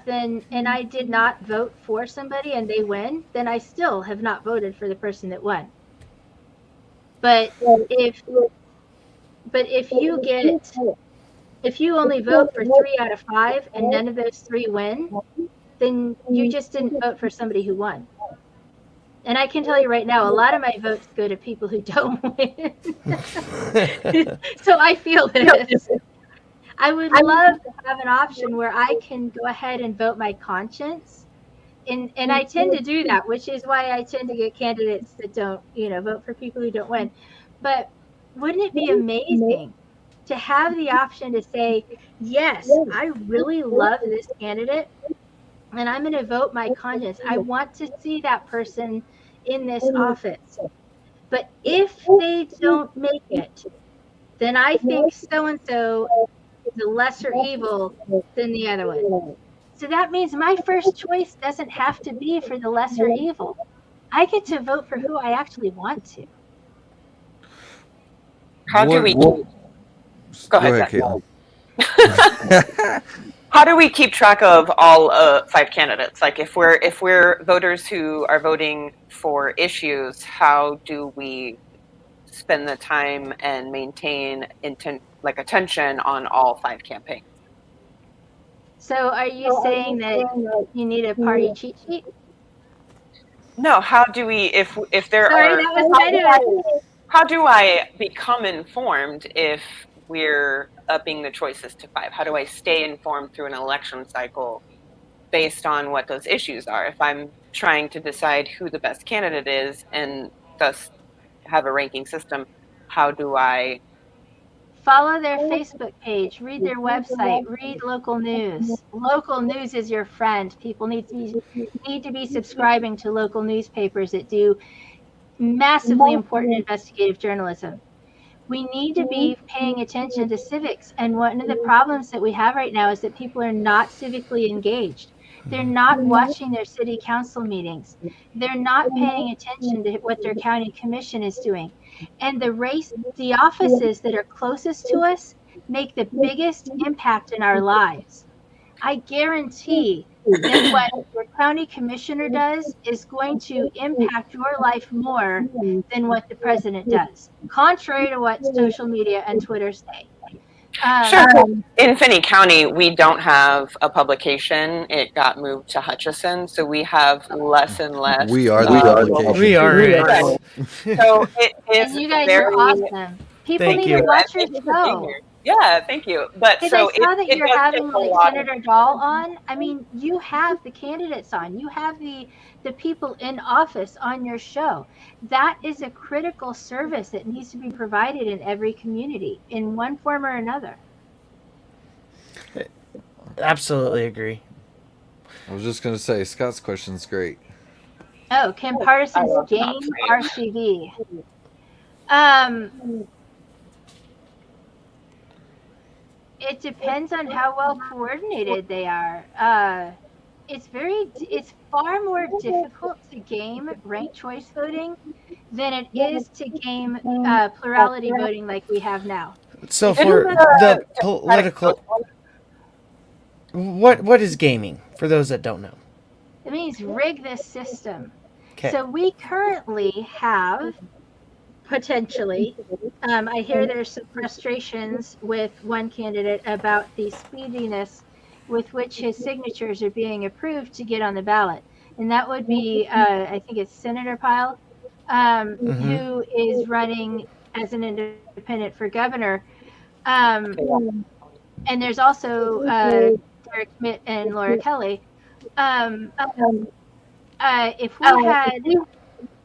S6: then, and I did not vote for somebody and they win, then I still have not voted for the person that won. But if you only vote for 3 out of 5 and none of those 3 win, then you just didn't vote for somebody who won. And I can tell you right now, a lot of my votes go to people who don't win. So I feel this. I would love to have an option where I can go ahead and vote my conscience. And I tend to do that, which is why I tend to get candidates that don't, vote for people who don't win. But wouldn't it be amazing to have the option to say, yes, I really love this candidate and I'm going to vote my conscience. I want to see that person in this office. But if they don't make it, then I think so-and-so is a lesser evil than the other one. So that means my first choice doesn't have to be for the lesser evil. I get to vote for who I actually want to.
S3: How do we... Go ahead,
S4: Caitlyn.
S3: How do we keep track of all 5 candidates? Like if we're voters who are voting for issues, how do we spend the time and maintain attention on all 5 campaigns?
S6: So are you saying that you need a party cheat sheet?
S3: No, how do we, if there
S6: Sorry,
S3: are...
S6: that was kind of...
S3: How do I become informed if we're upping the choices to 5? How do I stay informed through an election cycle based on what those issues are? If I'm trying to decide who the best candidate is and thus have a ranking system, How do I?
S6: Follow their Facebook page, read their website, read local news. Local news is your friend. People need to be subscribing to local newspapers that do massively important investigative journalism. We need to be paying attention to civics. And one of the problems that we have right now is that people are not civically engaged. They're not watching their city council meetings. They're not paying attention to what their county commission is doing. And the offices that are closest to us make the biggest impact in our lives. I guarantee that what your county commissioner does is going to impact your life more than what the president does, contrary to what social media and Twitter say.
S3: Sure. In Finney County, we don't have a publication. It got moved to Hutchinson, so we have less and less.
S4: We are the publication.
S2: We are it.
S3: So it is.
S6: And you guys are awesome. People need to watch your show.
S3: Yeah, thank you. But
S6: Because
S3: so
S6: I saw that you're having like
S3: lot
S6: Senator Dahl on. I mean, you have the candidates on. You have the people in office on your show. That is a critical service that needs to be provided in every community in one form or another.
S2: Absolutely agree.
S4: I was just going to say, Scott's question's great.
S6: Oh, can partisans game RCV? It depends on how well coordinated they are. It's far more difficult to game ranked choice voting than it is to game plurality voting like we have now.
S2: So for the political, what is gaming for those that don't know?
S6: It means rig this system.
S2: Okay.
S6: So we currently have potentially, I hear there's some frustrations with one candidate about the speediness with which his signatures are being approved to get on the ballot. And that would be, I think it's Senator Pyle, who is running as an independent for governor. And there's also Derek Schmidt and Laura Kelly. If we had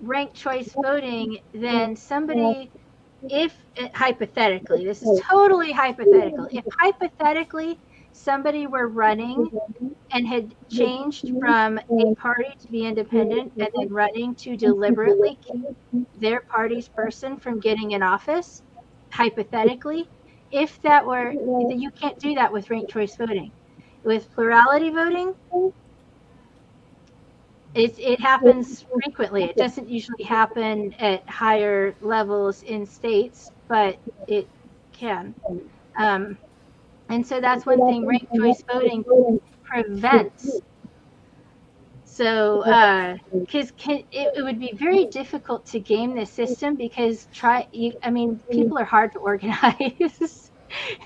S6: ranked choice voting, then somebody, if hypothetically, this is totally hypothetical, if hypothetically somebody were running and had changed from a party to be independent and then running to deliberately keep their party's person from getting in office, hypothetically, if that were, you can't do that with ranked choice voting. With plurality voting, it happens frequently. It doesn't usually happen at higher levels in states, but it can. And so that's one thing ranked choice voting prevents. So, because it would be very difficult to game this system because people are hard to organize.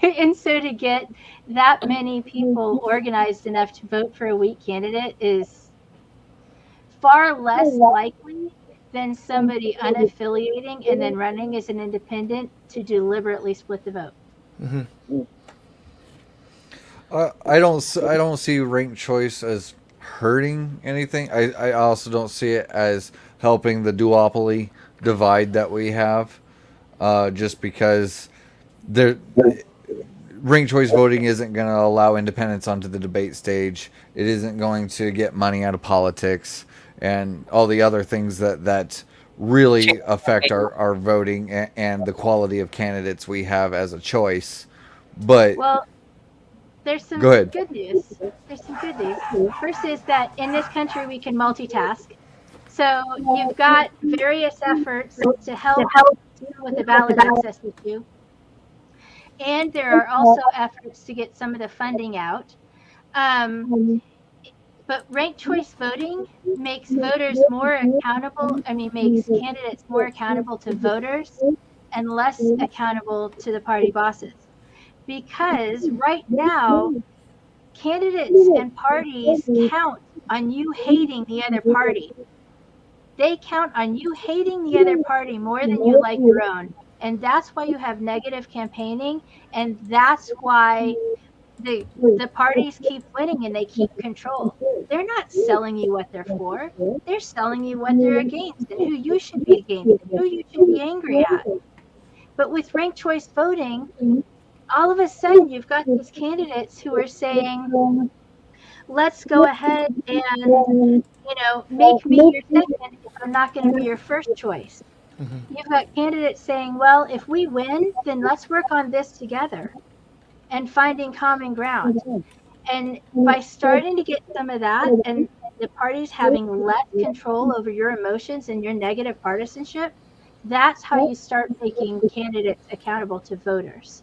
S6: And so to get that many people organized enough to vote for a weak candidate is far less likely than somebody unaffiliating and then running as an independent to deliberately split the vote.
S2: Mm-hmm.
S4: I don't see ranked choice as hurting anything. I also don't see it as helping the duopoly divide that we have. Just because ranked choice voting isn't going to allow independents onto the debate stage. It isn't going to get money out of politics and all the other things that really affect our voting and the quality of candidates we have as a choice. But
S6: there's some
S4: good
S6: news. There's some good news. First is that in this country we can multitask. So you've got various efforts to help with the ballot access issue. And there are also efforts to get some of the funding out. But ranked choice voting makes voters more accountable. Makes candidates more accountable to voters and less accountable to the party bosses. Because right now, candidates and parties count on you hating the other party. They count on you hating the other party more than you like your own. And that's why you have negative campaigning. And that's why the parties keep winning and they keep control. They're not selling you what they're for. They're selling you what they're against and who you should be against and who you should be angry at. But with ranked choice voting, all of a sudden you've got these candidates who are saying, let's go ahead and, make me your second if I'm not going to be your first choice. You've got candidates saying, well, if we win, then let's work on this together and finding common ground. And by starting to get some of that and the parties having less control over your emotions and your negative partisanship, that's how you start making candidates accountable to voters.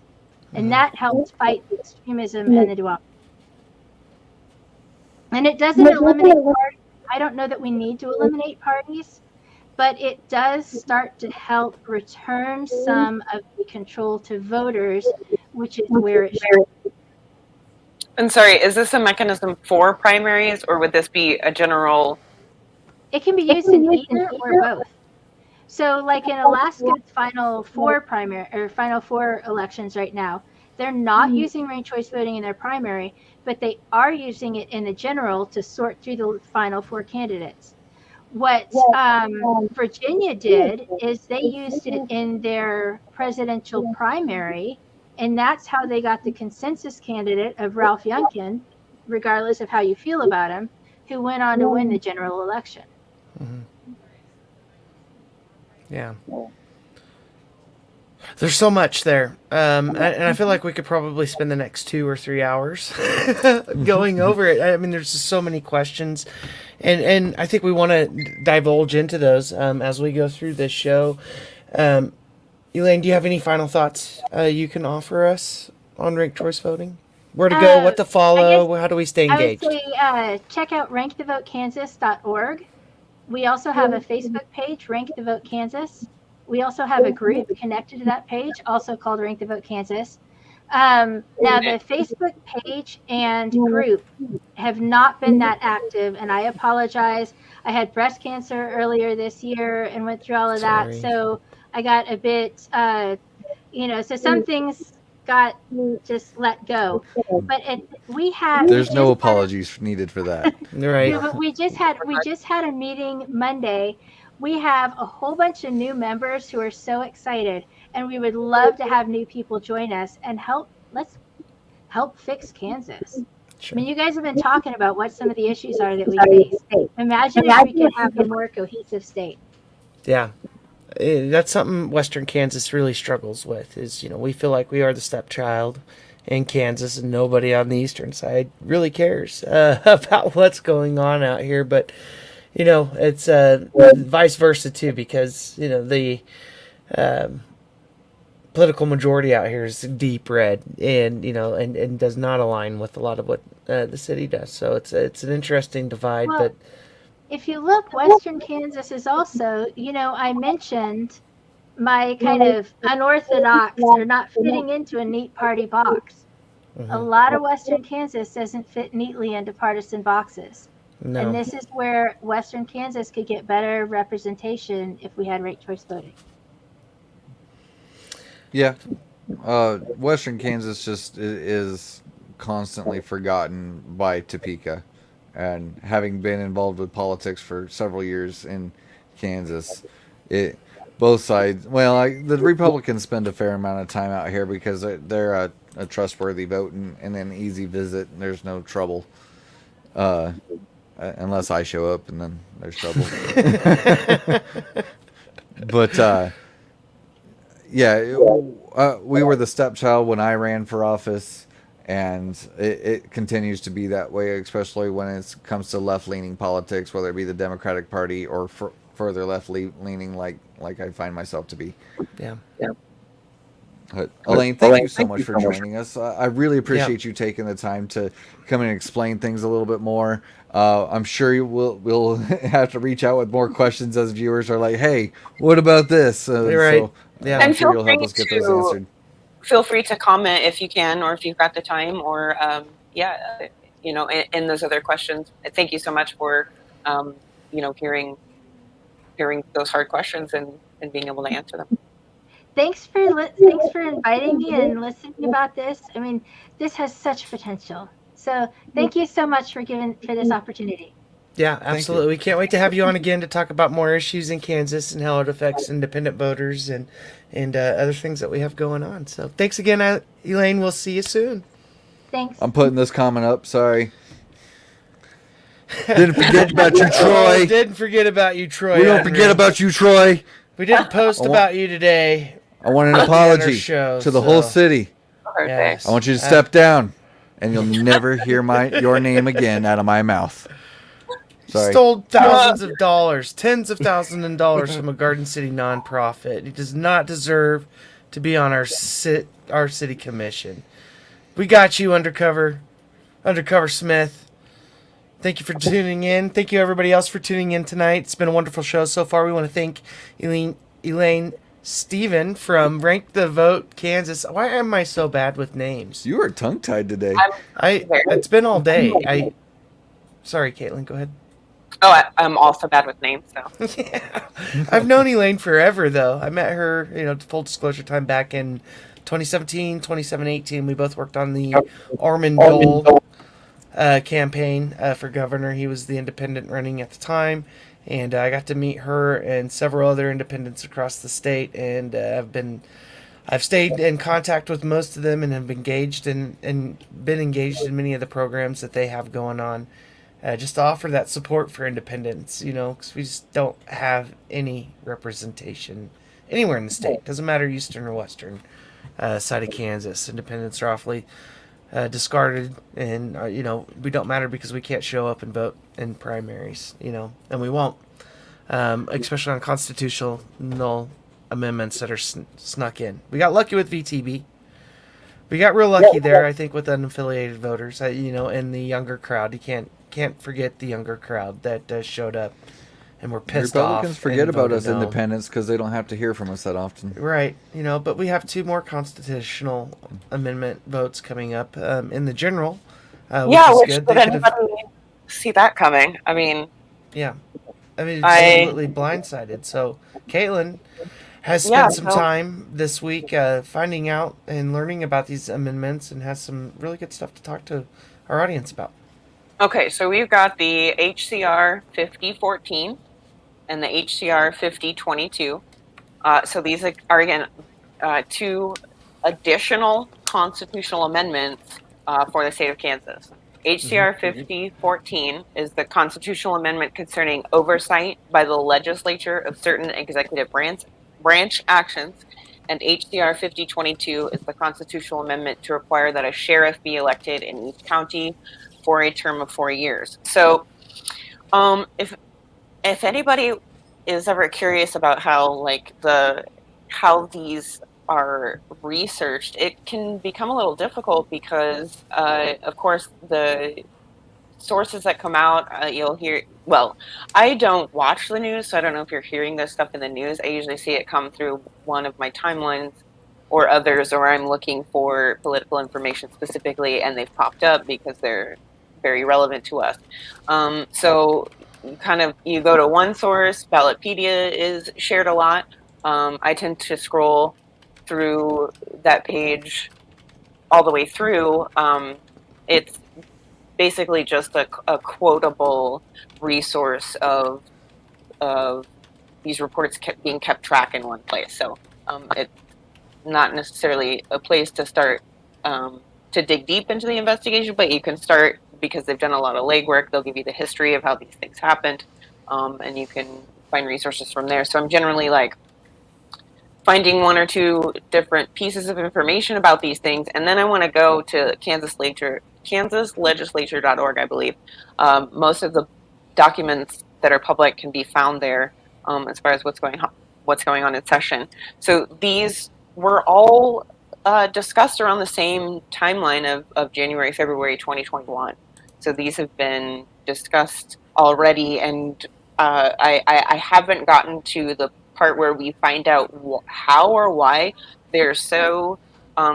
S6: And that helps fight the extremism and the duopoly. And it doesn't eliminate parties. I don't know that we need to eliminate parties, but it does start to help return some of the control to voters, which is where it should be.
S3: And sorry, is this a mechanism for primaries, or would this be a general?
S6: It can be used in either or both. So like in Alaska's final four elections right now, they're not using ranked choice voting in their primary, but they are using it in the general to sort through the final four candidates. What Virginia did is they used it in their presidential primary, and that's how they got the consensus candidate of Ralph Youngkin, regardless of how you feel about him, who went on to win the general election.
S2: Yeah. There's so much there. And I feel like we could probably spend the next 2 or 3 hours going over it. I mean, there's just so many questions. And I think we want to divulge into those as we go through this show. Elaine, do you have any final thoughts you can offer us on ranked choice voting? Where to go, what to follow, how do we stay engaged?
S6: I would say check out rankthevoteKansas.org. We also have a Facebook page, Rank the Vote Kansas. We also have a group connected to that page, also called Rank the Vote Kansas. Now, the Facebook page and group have not been that active, and I apologize. I had breast cancer earlier this year and went through all of that, so I got a bit, so some things got just let go. But
S4: there's no apologies needed for that.
S2: Right.
S6: But we just had a meeting Monday. We have a whole bunch of new members who are so excited, and we would love to have new people join us and let's help fix Kansas. Sure. I mean, you guys have been talking about what some of the issues are that we face. Imagine if we could have a more cohesive state.
S2: Yeah. That's something Western Kansas really struggles with is, we feel like we are the stepchild in Kansas and nobody on the eastern side really cares about what's going on out here. But, it's vice versa too, because, the political majority out here is deep red and, and does not align with a lot of what the city does. So it's an interesting divide, but
S6: if you look, Western Kansas is also, I mentioned my kind of unorthodox or not fitting into a neat party box. A lot of Western Kansas doesn't fit neatly into partisan boxes. No. And this is where Western Kansas could get better representation if we had ranked choice voting.
S4: Yeah. Western Kansas just is constantly forgotten by Topeka. And having been involved with politics for several years in Kansas, both sides. Well, the Republicans spend a fair amount of time out here because they're a trustworthy vote and an easy visit. And there's no trouble, unless I show up, and then there's trouble. But we were the stepchild when I ran for office. And it continues to be that way, especially when it comes to left-leaning politics, whether it be the Democratic Party or further left-leaning, like I find myself to be.
S2: Yeah.
S4: But Elaine, thank you so much for joining us. I really appreciate you taking the time to come and explain things a little bit more. I'm sure we'll have to reach out with more questions as viewers are like, hey, what about this?
S2: Right.
S4: So, I'm sure you'll help us get those answered.
S3: Feel free to comment if you can, or if you've got the time, or in those other questions. Thank you so much for hearing those hard questions and being able to answer them.
S6: Thanks for inviting me and listening about this. I mean, this has such potential. So thank you so much for this opportunity.
S2: Yeah, absolutely. We can't wait to have you on again to talk about more issues in Kansas and how it affects independent voters and other things that we have going on. So thanks again, Elaine. We'll see you soon.
S6: Thanks.
S4: I'm putting this comment up. Sorry. Didn't forget about you, Troy.
S2: Didn't forget about you, Troy.
S4: We don't forget about you, Troy.
S2: We didn't post about you today.
S4: I want an apology to the whole city.
S2: Yes.
S4: I want you to step down, and you'll never hear your name again out of my mouth. Sorry.
S2: Stole thousands of dollars, tens of thousands of dollars from a Garden City nonprofit. He does not deserve to be on our city commission. We got you, Undercover Smith. Thank you for tuning in. Thank you, everybody else, for tuning in tonight. It's been a wonderful show so far. We want to thank Elaine Stephen from Rank the Vote, Kansas. Why am I so bad with names?
S4: You are tongue-tied today.
S2: It's been all day. Sorry, Caitlyn, go ahead.
S3: Oh, I'm also bad with names, so.
S2: Yeah. I've known Elaine forever, though. I met her, full disclosure, time back in 2017, 2018. We both worked on the Armand Dole campaign for governor. He was the independent running at the time, and I got to meet her and several other independents across the state, and I've stayed in contact with most of them and have engaged and been engaged in many of the programs that they have going on, just to offer that support for independents, because we just don't have any representation anywhere in the state. Doesn't matter eastern or western side of Kansas. Independents are awfully discarded, and we don't matter because we can't show up and vote in primaries, and we won't, especially on constitutional amendments that are snuck in. We got lucky with VTB. We got real lucky there, I think, with unaffiliated voters, and the younger crowd. You can't forget the younger crowd that showed up and were pissed off.
S4: Republicans forget about us independents because they don't have to hear from us that often.
S2: Right. But we have 2 more constitutional amendment votes coming up in the general.
S3: Which did anybody see that coming? I mean...
S2: Yeah. It's absolutely blindsided. So Caitlyn has spent some time this week finding out and learning about these amendments and has some really good stuff to talk to our audience about.
S3: Okay, so we've got the HCR 5014 and the HCR 5022. So these are again, 2 additional constitutional amendments for the state of Kansas. HCR 5014 is the constitutional amendment concerning oversight by the legislature of certain executive branch actions, and HCR 5022 is the constitutional amendment to require that a sheriff be elected in each county for a term of 4 years. So if anybody is ever curious about how these are researched, it can become a little difficult because of course the sources that come out, you'll hear, I don't watch the news, so I don't know if you're hearing this stuff in the news. I usually see it come through one of my timelines or others, or I'm looking for political information specifically, and they've popped up because they're very relevant to us. So you go to one source. Ballotpedia is shared a lot. I tend to scroll through that page all the way through. It's basically just a quotable resource of these reports being kept track in one place. So it's not necessarily a place to start to dig deep into the investigation, but you can start because they've done a lot of legwork. They'll give you the history of how these things happened, and you can find resources from there. So I'm generally finding 1 or 2 different pieces of information about these things, and then I want to go to kansaslegislature.org, I believe. Most of the documents that are public can be found there as far as what's going on in session. So these were all discussed around the same timeline of January, February 2021. So these have been discussed already, and I haven't gotten to the part where we find out how or why they're so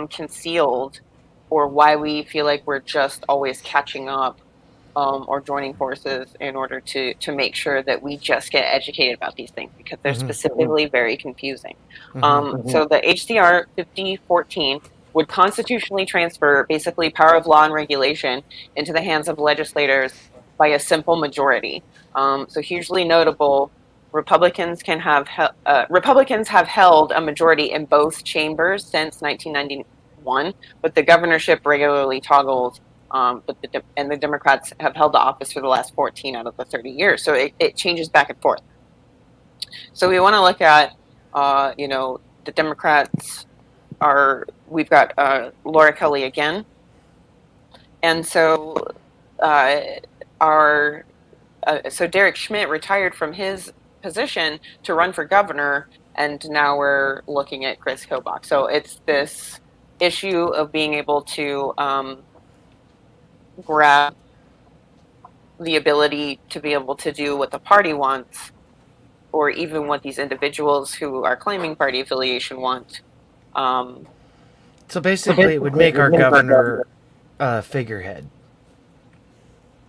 S3: concealed, or why we feel like we're just always catching up or joining forces in order to make sure that we just get educated about these things, because they're specifically very confusing. So the HCR 5014 would constitutionally transfer basically power of law and regulation into the hands of legislators by a simple majority. So hugely notable. Republicans have held a majority in both chambers since 1991, but the governorship regularly toggles. And the Democrats have held the office for the last 14 out of the 30 years. So it changes back and forth. So we want to look at, the Democrats we've got Laura Kelly again. And so so Derek Schmidt retired from his position to run for governor, and now we're looking at Chris Kobach. So it's this issue of being able to grab the ability to be able to do what the party wants, or even what these individuals who are claiming party affiliation want.
S2: So basically, it would make our governor a figurehead.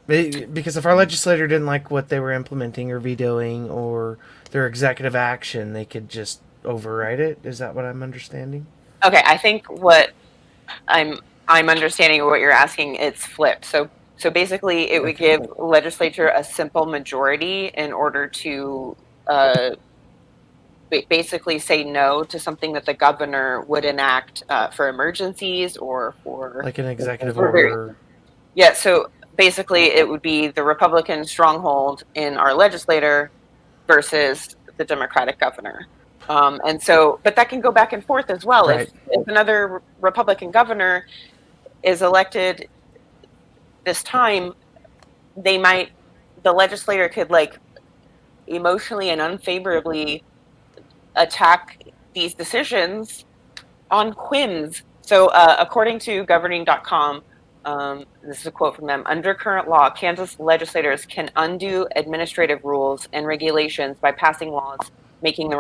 S2: Because if our legislator didn't like what they were implementing or vetoing or their executive action, they could just override it. Is that what I'm understanding?
S3: Okay, I think what I'm understanding what you're asking, it's flipped. So basically, it would give legislature a simple majority in order to basically say no to something that the governor would enact for emergencies or for
S2: like an executive order.
S3: Yeah. So basically, it would be the Republican stronghold in our legislator versus the Democratic governor. And so, but that can go back and forth as well.
S2: Right.
S3: If another Republican governor is elected this time, the legislator could emotionally and unfavorably attack these decisions on whims. So according to governing.com, this is a quote from them: under current law, Kansas legislators can undo administrative rules and regulations by passing laws making the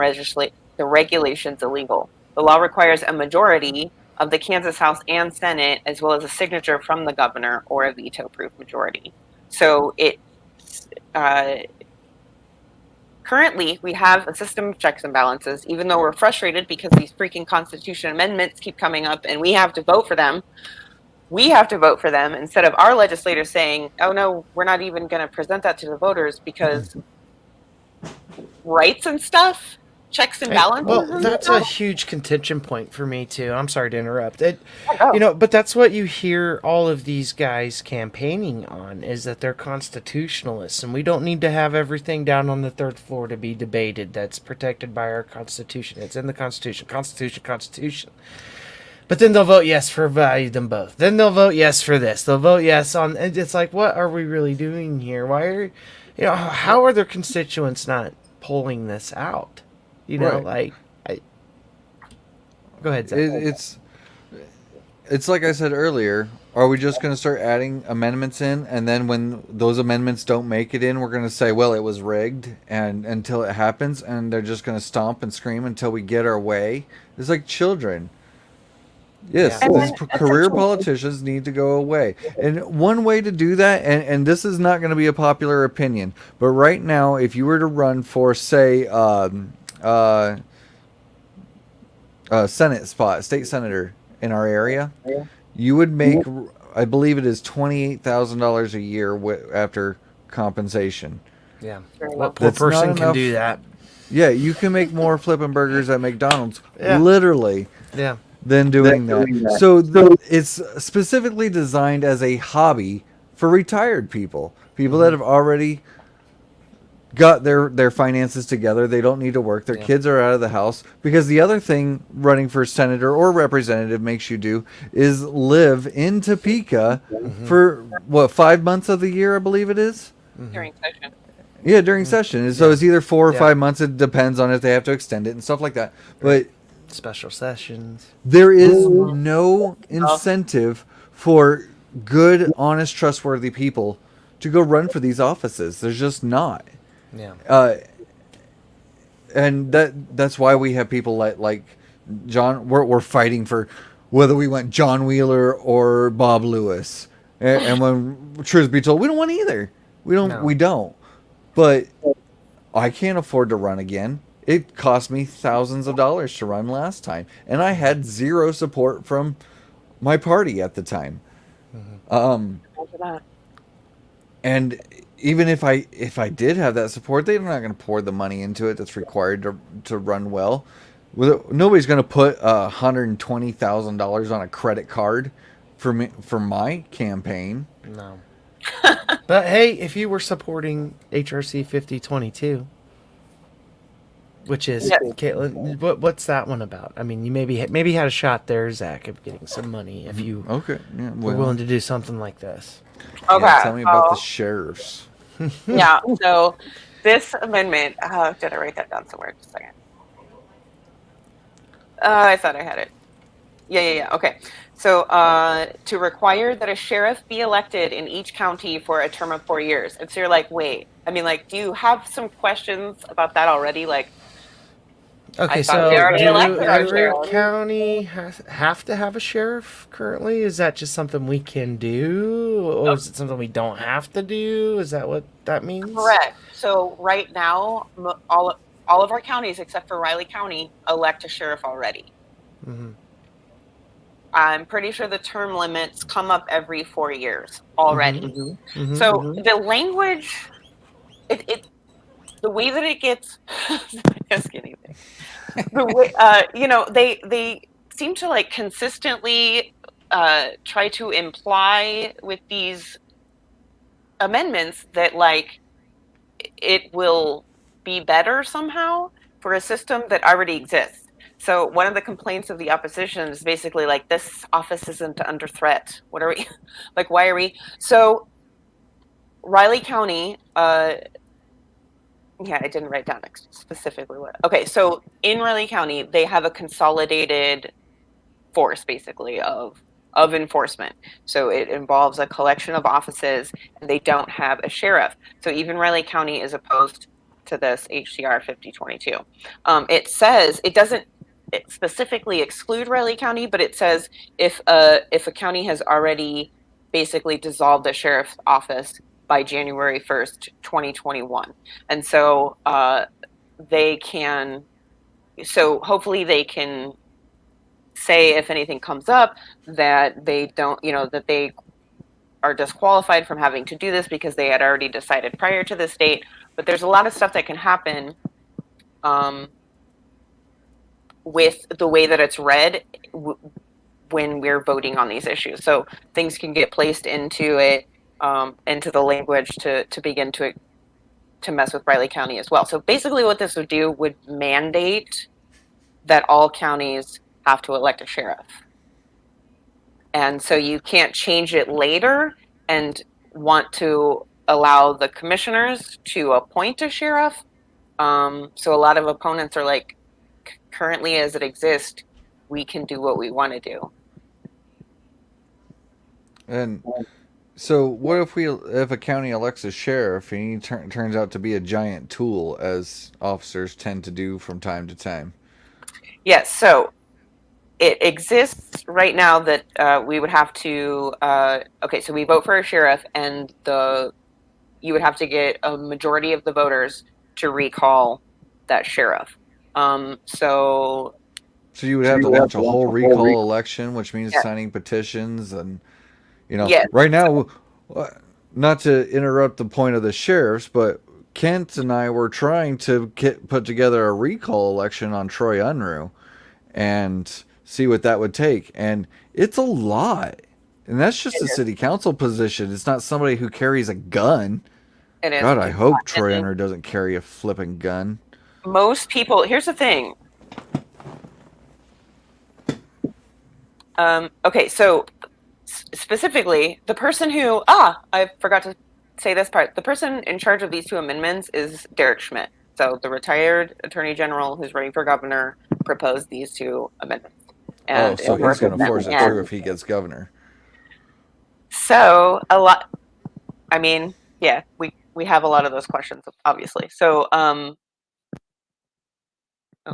S3: regulations illegal. The law requires a majority of the Kansas House and Senate, as well as a signature from the governor or a veto-proof majority. So currently, we have a system of checks and balances, even though we're frustrated because these freaking Constitution amendments keep coming up and we have to vote for them. We have to vote for them instead of our legislators saying, oh, no, we're not even going to present that to the voters because rights and stuff, checks and balances.
S2: Well, that's a huge contention point for me, too. I'm sorry to interrupt. But that's what you hear all of these guys campaigning on, is that they're constitutionalists, and we don't need to have everything down on the third floor to be debated. That's protected by our Constitution. It's in the Constitution. Constitution. But then they'll vote yes for them both. Then they'll vote yes for this. They'll vote yes on... And it's like, what are we really doing here? Why are... how are their constituents not pulling this out? Right. Go ahead, Zach.
S4: It's like I said earlier. Are we just going to start adding amendments in, and then when those amendments don't make it in, we're going to say, well, it was rigged, and until it happens, and they're just going to stomp and scream until we get our way? It's like children. Yes, these career politicians need to go away. And one way to do that, and this is not going to be a popular opinion, but right now, if you were to run for, say, Senate spot, state senator in our area, you would make, I believe it is $28,000 a year after compensation.
S2: Yeah, what poor person can do that?
S4: Yeah, you can make more flipping burgers at McDonald's, literally.
S2: Yeah.
S4: Than doing that. So it's specifically designed as a hobby for retired people that have already got their finances together. They don't need to work. Their kids are out of the house. Because the other thing running for senator or representative makes you do is live in Topeka for, 5 months of the year, I believe it is?
S3: During session.
S4: Yeah, during session. So it's either 4 or 5 months. It depends on if they have to extend it and stuff like that. But
S2: special sessions.
S4: There is no incentive for good, honest, trustworthy people to go run for these offices. There's just not.
S2: Yeah.
S4: And that's why we have people like John. We're fighting for whether we want John Wheeler or Bob Lewis. And when truth be told, we don't want either. We don't. But I can't afford to run again. It cost me thousands of dollars to run last time, and I had zero support from my party at the time. And even if I did have that support, they're not going to pour the money into it that's required to run well. Nobody's going to put $120,000 on a credit card for my campaign.
S2: No. But hey, if you were supporting HRC 5022, which is Caitlyn, what's that one about? I mean, you maybe had a shot there, Zach, of getting some money if you were willing to do something like this.
S3: Okay.
S4: Yeah, tell me about the sheriffs.
S3: Yeah. So this amendment. Did I write that down somewhere? Just a second. I thought I had it. Yeah. Okay. So to require that a sheriff be elected in each county for a term of 4 years. And so you're like, wait. I mean, like, do you have some questions about that already? Like,
S2: okay, so do every county have to have a sheriff currently? Is that just something we can do? Or is it something we don't have to do? Is that what that means?
S3: Correct. So right now, all of our counties, except for Riley County, elect a sheriff already.
S2: Mm-hmm.
S3: I'm pretty sure the term limits come up every 4 years already.
S2: Mm-hmm. Mm-hmm.
S3: So
S2: mm-hmm.
S3: the language, the way that it gets, ask anything. The way, they seem to like consistently try to imply with these amendments that like it will be better somehow for a system that already exists. So one of the complaints of the opposition is basically like, this office isn't under threat. What are we, like, why are we? So Riley County, I didn't write down specifically what. Okay, so in Riley County, they have a consolidated force basically of enforcement. So it involves a collection of offices, and they don't have a sheriff. So even Riley County is opposed to this HCR 5022. It says it doesn't specifically exclude Riley County, but it says if a county has already basically dissolved a sheriff's office by January 1st, 2021. And so hopefully they can say if anything comes up that they don't, that they are disqualified from having to do this because they had already decided prior to this date. But there's a lot of stuff that can happen with the way that it's read when we're voting on these issues. So things can get placed into it, into the language to begin to mess with Riley County as well. So basically what this would do would mandate that all counties have to elect a sheriff. And so you can't change it later and want to allow the commissioners to appoint a sheriff. So a lot of opponents are like, currently as it exists, we can do what we want to do.
S4: And so what if a county elects a sheriff and he turns out to be a giant tool, as officers tend to do from time to time?
S3: Yes, so it exists right now that we would have to, so we vote for a sheriff, and you would have to get a majority of the voters to recall that sheriff. So
S4: you would have to launch a whole recall election, which means signing petitions and, right now, not to interrupt the point of the sheriffs, but Kent and I were trying to put together a recall election on Troy Unruh and see what that would take. And it's a lot. And that's just a city council position. It's not somebody who carries a gun. God, I hope Troy Unruh doesn't carry a flipping gun.
S3: Most people, here's the thing. So specifically, the person who, I forgot to say this part. The person in charge of these two amendments is Derek Schmidt. So the retired attorney general who's running for governor proposed these two amendments. And
S4: so he's going to force it through if he gets governor.
S3: So we have a lot of those questions, obviously. So,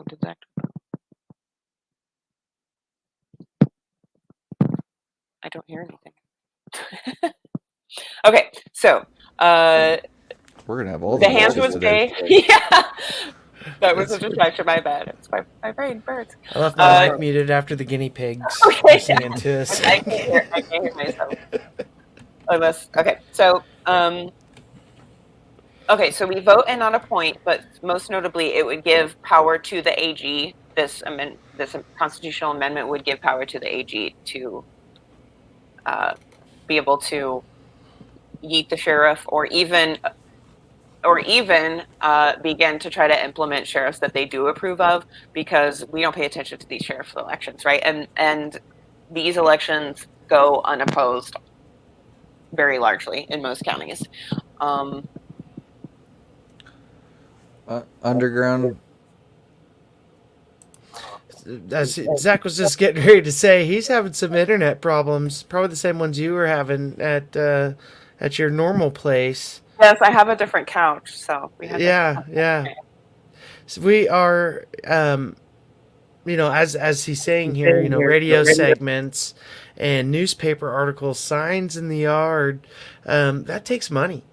S3: did that? I don't hear anything. Okay, so
S4: we're gonna have all
S3: the hands would
S4: today.
S3: say, yeah. That was a distraction. My bad. It's my brain burns.
S2: I left my mic muted after the guinea pigs listening to us.
S3: I can't hear myself. So Okay, so we vote and not appoint, but most notably, it would give power to the AG. This constitutional amendment would give power to the AG to be able to yeet the sheriff, or even begin to try to implement sheriffs that they do approve of, because we don't pay attention to these sheriff elections, right? And these elections go unopposed very largely in most counties.
S4: Underground.
S2: As Zach was just getting ready to say, he's having some internet problems, probably the same ones you were having at your normal place.
S3: Yes, I have a different couch, so we have
S2: yeah. So we are, as he's saying here, radio segments and newspaper articles, signs in the yard, that takes money,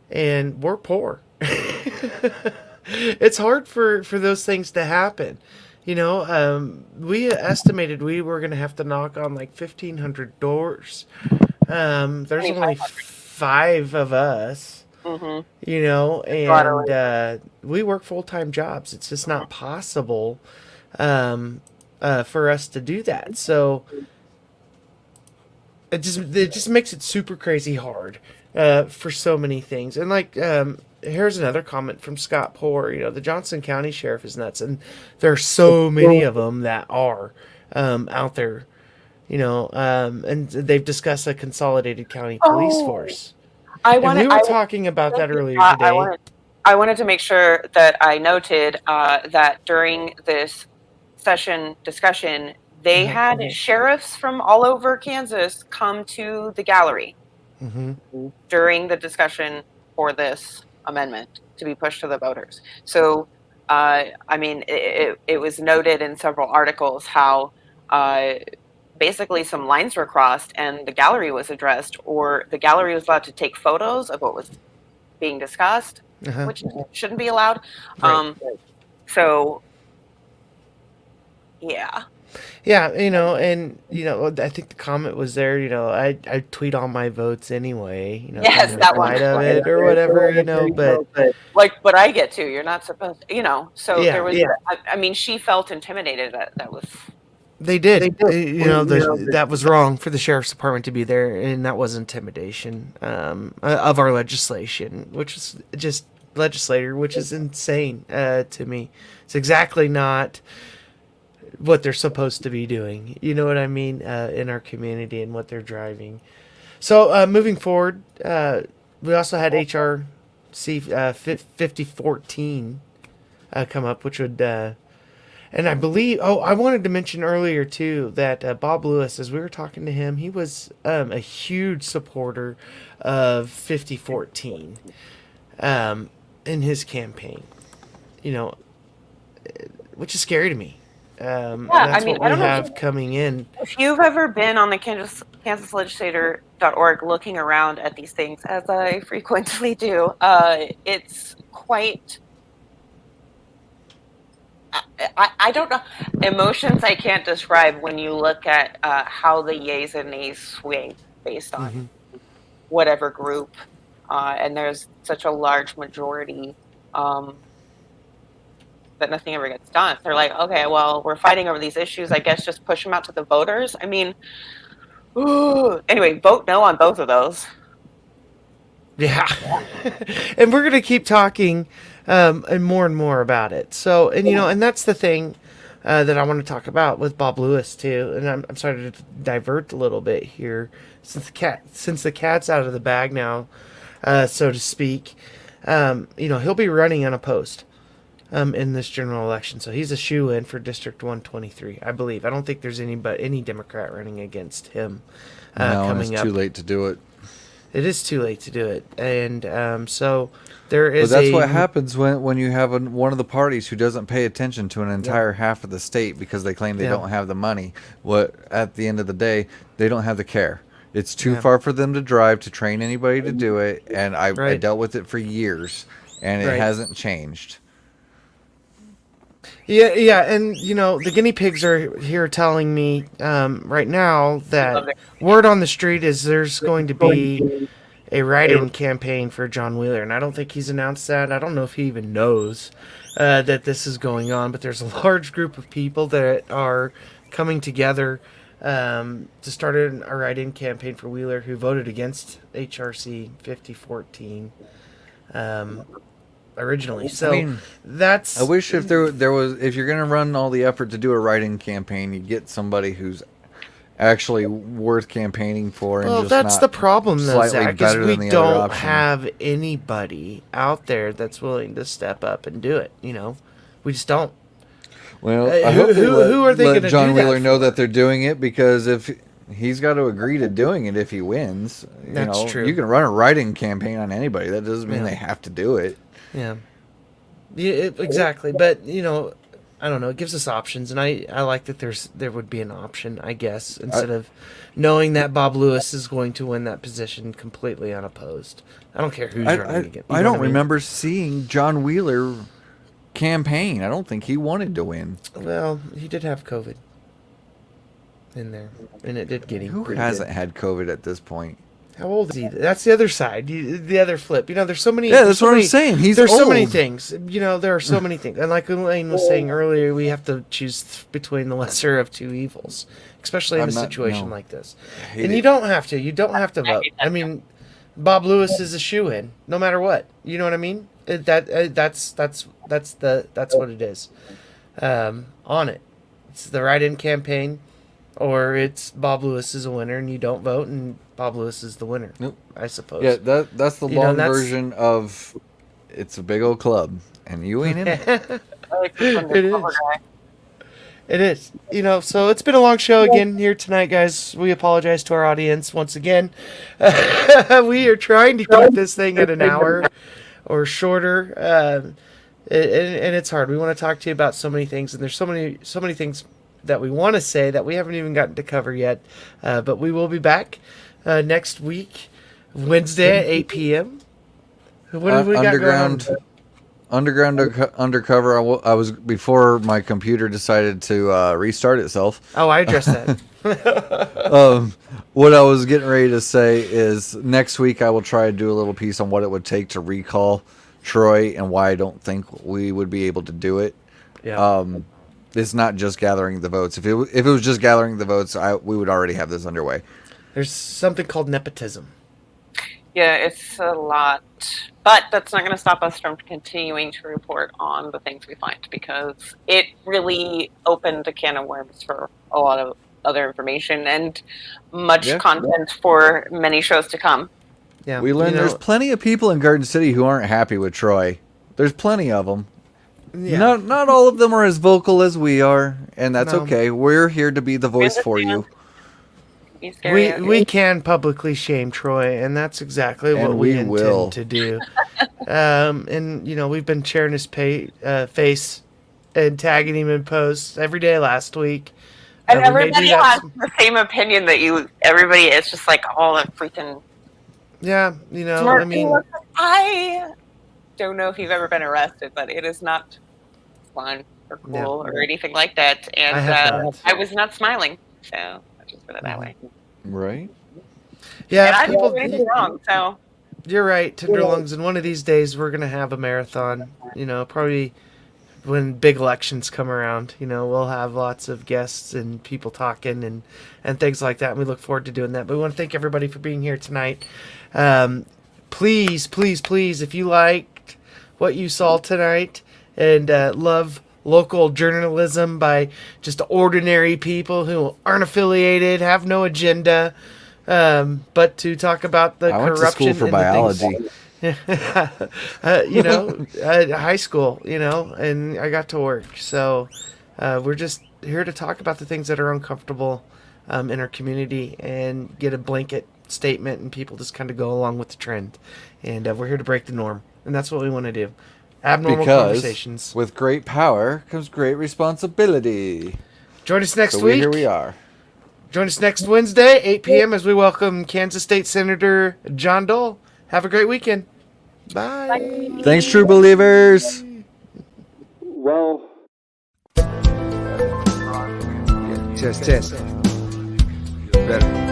S2: and we're poor. It's hard for those things to happen. We estimated we were going to have to knock on like 1,500 doors. There's only 5 of us, and we work full-time jobs. It's just not possible for us to do that. So it just makes it super crazy hard for so many things. And like, here's another comment from Scott Poor. The Johnson County Sheriff is nuts, and there are so many of them that are out there. And they've discussed a consolidated county police force. We were talking about that earlier today.
S3: I wanted to make sure that I noted that during this session discussion, they had sheriffs from all over Kansas come to the gallery during the discussion for this amendment to be pushed to the voters. So, it was noted in several articles how basically some lines were crossed and the gallery was addressed, or the gallery was allowed to take photos of what was being discussed, which shouldn't be allowed.
S2: Right.
S3: So, yeah.
S2: Yeah, I think the comment was there, I tweet all my votes anyway,
S3: yes, that one
S2: of it or whatever,
S3: but I get to, you're not supposed to, so
S2: yeah,
S3: there was, she felt intimidated that was.
S2: They did. That was wrong for the sheriff's department to be there, and that was intimidation of our legislation, which is just which is insane to me. It's exactly not what they're supposed to be doing. You know what I mean? In our community and what they're driving. So moving forward, we also had HR C 5014 come up, which would. And I believe, I wanted to mention earlier, too, that Bob Lewis, as we were talking to him, he was a huge supporter of 5014 in his campaign, which is scary to me. That's what we have coming in.
S3: If you've ever been on the kansaslegislator.org looking around at these things, as I frequently do, it's quite... I don't know. Emotions I can't describe when you look at how the yays and nays swing based on whatever group. And there's such a large majority that nothing ever gets done. They're like, okay, well, we're fighting over these issues. I guess just push them out to the voters. Anyway, vote no on both of those.
S2: Yeah. And we're going to keep talking and more about it. So, and that's the thing that I want to talk about with Bob Lewis too. And I'm sorry to divert a little bit here, since the cat's out of the bag now, so to speak. He'll be running unopposed in this general election, so he's a shoo-in for District 123, I believe. I don't think there's any Democrat running against him coming
S4: it's
S2: up.
S4: Too late to do it.
S2: It is too late to do it, and so there is.
S4: But that's what happens when you have one of the parties who doesn't pay attention to an entire half of the state because they claim they don't have the money. What at the end of the day, they don't have the care. It's too far for them to drive to train anybody to do it, and I dealt with it for years, and it hasn't changed.
S2: Yeah, and the guinea pigs are here telling me right now that word on the street is there's going to be a write-in campaign for John Wheeler, and I don't think he's announced that. I don't know if he even knows that this is going on, but there's a large group of people that are coming together to start a write-in campaign for Wheeler, who voted against HRC 5014 originally. So
S4: I mean,
S2: that's...
S4: I wish if there was, if you're going to run all the effort to do a write-in campaign, you get somebody who's actually worth campaigning for. And
S2: well,
S4: just
S2: that's
S4: not
S2: the problem, though,
S4: slightly
S2: Zach, is
S4: better
S2: we
S4: than the other
S2: don't
S4: option.
S2: have anybody out there that's willing to step up and do it. You know, we just don't.
S4: Well, I hope
S2: who are they
S4: let
S2: gonna
S4: John
S2: do that
S4: Wheeler know
S2: for?
S4: that they're doing it, because if he's got to agree to doing it if he wins,
S2: That's true.
S4: You can run a write-in campaign on anybody. That doesn't mean
S2: Yeah.
S4: they have to do it.
S2: Yeah, exactly. But I don't know. It gives us options, and I like that there would be an option, I guess, instead of knowing that Bob Lewis is going to win that position completely unopposed. I don't care who's running again.
S4: I don't remember seeing John Wheeler campaign. I don't think he wanted to win.
S2: Well, he did have COVID in there, and it did get him.
S4: Who
S2: pretty
S4: hasn't
S2: good.
S4: had COVID at this point?
S2: How old is he? That's the other side, the other flip. There's so many.
S4: Yeah,
S2: there's
S4: that's
S2: so
S4: what
S2: many,
S4: I'm saying. He's
S2: there's so many
S4: old.
S2: things. There are so many things, and like Elaine was saying earlier, we have to choose between the lesser of two evils, especially in a situation like this. And you don't have to. You don't have to vote. I mean, Bob Lewis is a shoo-in, no matter what. You know what I mean? That's what it is. On it, it's the write-in campaign, or it's Bob Lewis is a winner and you don't vote, and Bob Lewis is the winner.
S4: Nope.
S2: I suppose.
S4: Yeah, that's the long
S2: that's-
S4: version of it's a big old club, and you ain't in it.
S3: I like this one, the
S2: It
S3: cover
S2: is.
S3: guy.
S2: It is. So it's been a long show again here tonight, guys. We apologize to our audience once again. We are trying to keep this thing at an hour or shorter, and it's hard. We want to talk to you about so many things, and there's so many things that we want to say that we haven't even gotten to cover yet. But we will be back next week, Wednesday at 8 p.m. What have we got going on?
S4: Undercover. I was before my computer decided to restart itself.
S2: Oh, I addressed that.
S4: What I was getting ready to say is next week I will try to do a little piece on what it would take to recall Troy and why I don't think we would be able to do it.
S2: Yeah.
S4: It's not just gathering the votes. If it was just gathering the votes, we would already have this underway.
S2: There's something called nepotism.
S3: Yeah, it's a lot. But that's not going to stop us from continuing to report on the things we find, because it really opened a can of worms for a lot of other information and much content for many shows to come.
S2: Yeah,
S4: We learned there's plenty of people in Garden City who aren't happy with Troy. There's plenty of them.
S2: Yeah.
S4: Not all of them are as vocal as we are, and that's
S2: No.
S4: okay. We're here to be the voice for you.
S3: Be scary.
S2: We can publicly shame Troy, and that's exactly what
S4: And
S2: we
S4: we
S2: intend
S4: will.
S2: to do. And we've been sharing his face and tagging him in posts every day last week.
S3: And
S2: We may do
S3: everybody
S2: that
S3: has the same opinion that you. Everybody is just like all the freaking.
S2: Yeah,
S3: smart
S2: I mean,
S3: people. I don't know if you've ever been arrested, but it is not fun or cool or anything like that. And
S2: I have not.
S3: I was not smiling, so I'll just put it that way.
S4: Right?
S2: yeah,
S3: And I didn't
S2: people.
S3: do anything wrong, so
S2: You're right, Tenderlungs. And one of these days, we're gonna have a marathon. Probably when big elections come around. We'll have lots of guests and people talking and things like that. And we look forward to doing that. But we want to thank everybody for being here tonight. Please, please, please, if you liked what you saw tonight and love local journalism by just ordinary people who aren't affiliated, have no agenda, but to talk about the
S4: I went to
S2: corruption
S4: school for
S2: and the things-
S4: biology.
S2: high school, and I got to work. So we're just here to talk about the things that are uncomfortable in our community and get a blanket statement, and people just kind of go along with the trend. And we're here to break the norm, and that's what we want to do. Abnormal conversations.
S4: Because with great power comes great responsibility.
S2: Join us next
S4: So
S2: week.
S4: here we are.
S2: Join us next Wednesday, 8 p.m. as we welcome Kansas State Senator John Dole. Have a great weekend. Bye.
S4: Thanks, true believers.
S1: Well,
S4: Test. Better.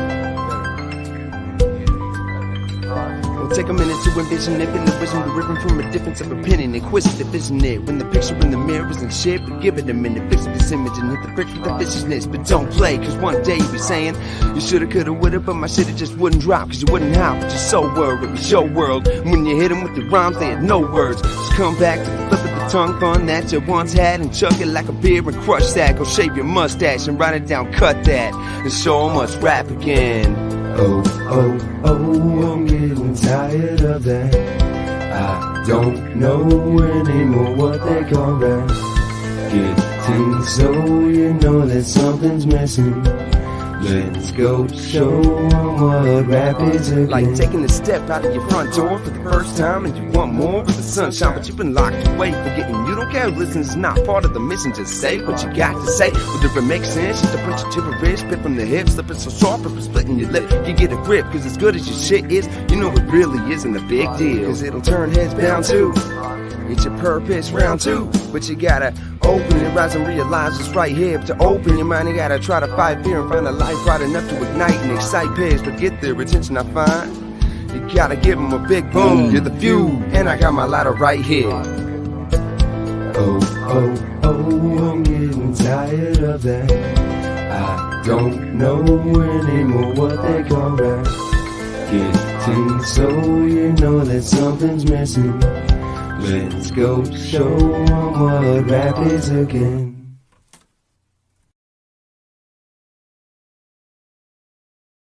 S7: take a minute to envision it. Been the wisdom deriving from a difference of opinion. Inquisitive, isn't it? When the picture in the mirror isn't shit, but give it a minute. Fix this image and hit the bricks with the viciousness. But don't play, cause one day you'll be saying you shoulda, coulda, woulda, but my shit it just wouldn't drop. Cause you wouldn't hop, but you're so worried. It was your world. When you hit them with the rhymes, they had no words. Just come back to the flip of the tongue fun that you once had and chuck it like a beer and crush that. Go shave your mustache and write it down, cut that, and show 'em what's rap again. Oh, oh, oh, I'm getting tired of that. I don't know anymore what they call rap. Getting so you know that something's missing. Let's go show 'em what rap is again. Like taking a step out of your front door for the first time and you want more of the sunshine, but you've been locked away, forgetting you don't care. Listen, it's not part of the mission. Just say what you got to say. Whether it makes sense, just to punch you to the wrist, spit from the hip, slipping so soft, if splitting your lip, you get a grip. Cause as good as your shit is, you know it really isn't a big deal. Cause it'll turn heads bound too. It's your purpose, round two. But you gotta open your eyes and realize it's right here. To open your mind, you gotta try to fight fear and find a life bright enough to ignite and excite peers. But get their attention, I find you gotta give them a big boom. You're the fuel, and I got my lighter right here. Oh, oh, oh, I'm getting tired of that. I don't know anymore what they call rap. Getting so you know that something's missing. Let's go show 'em what rap is again.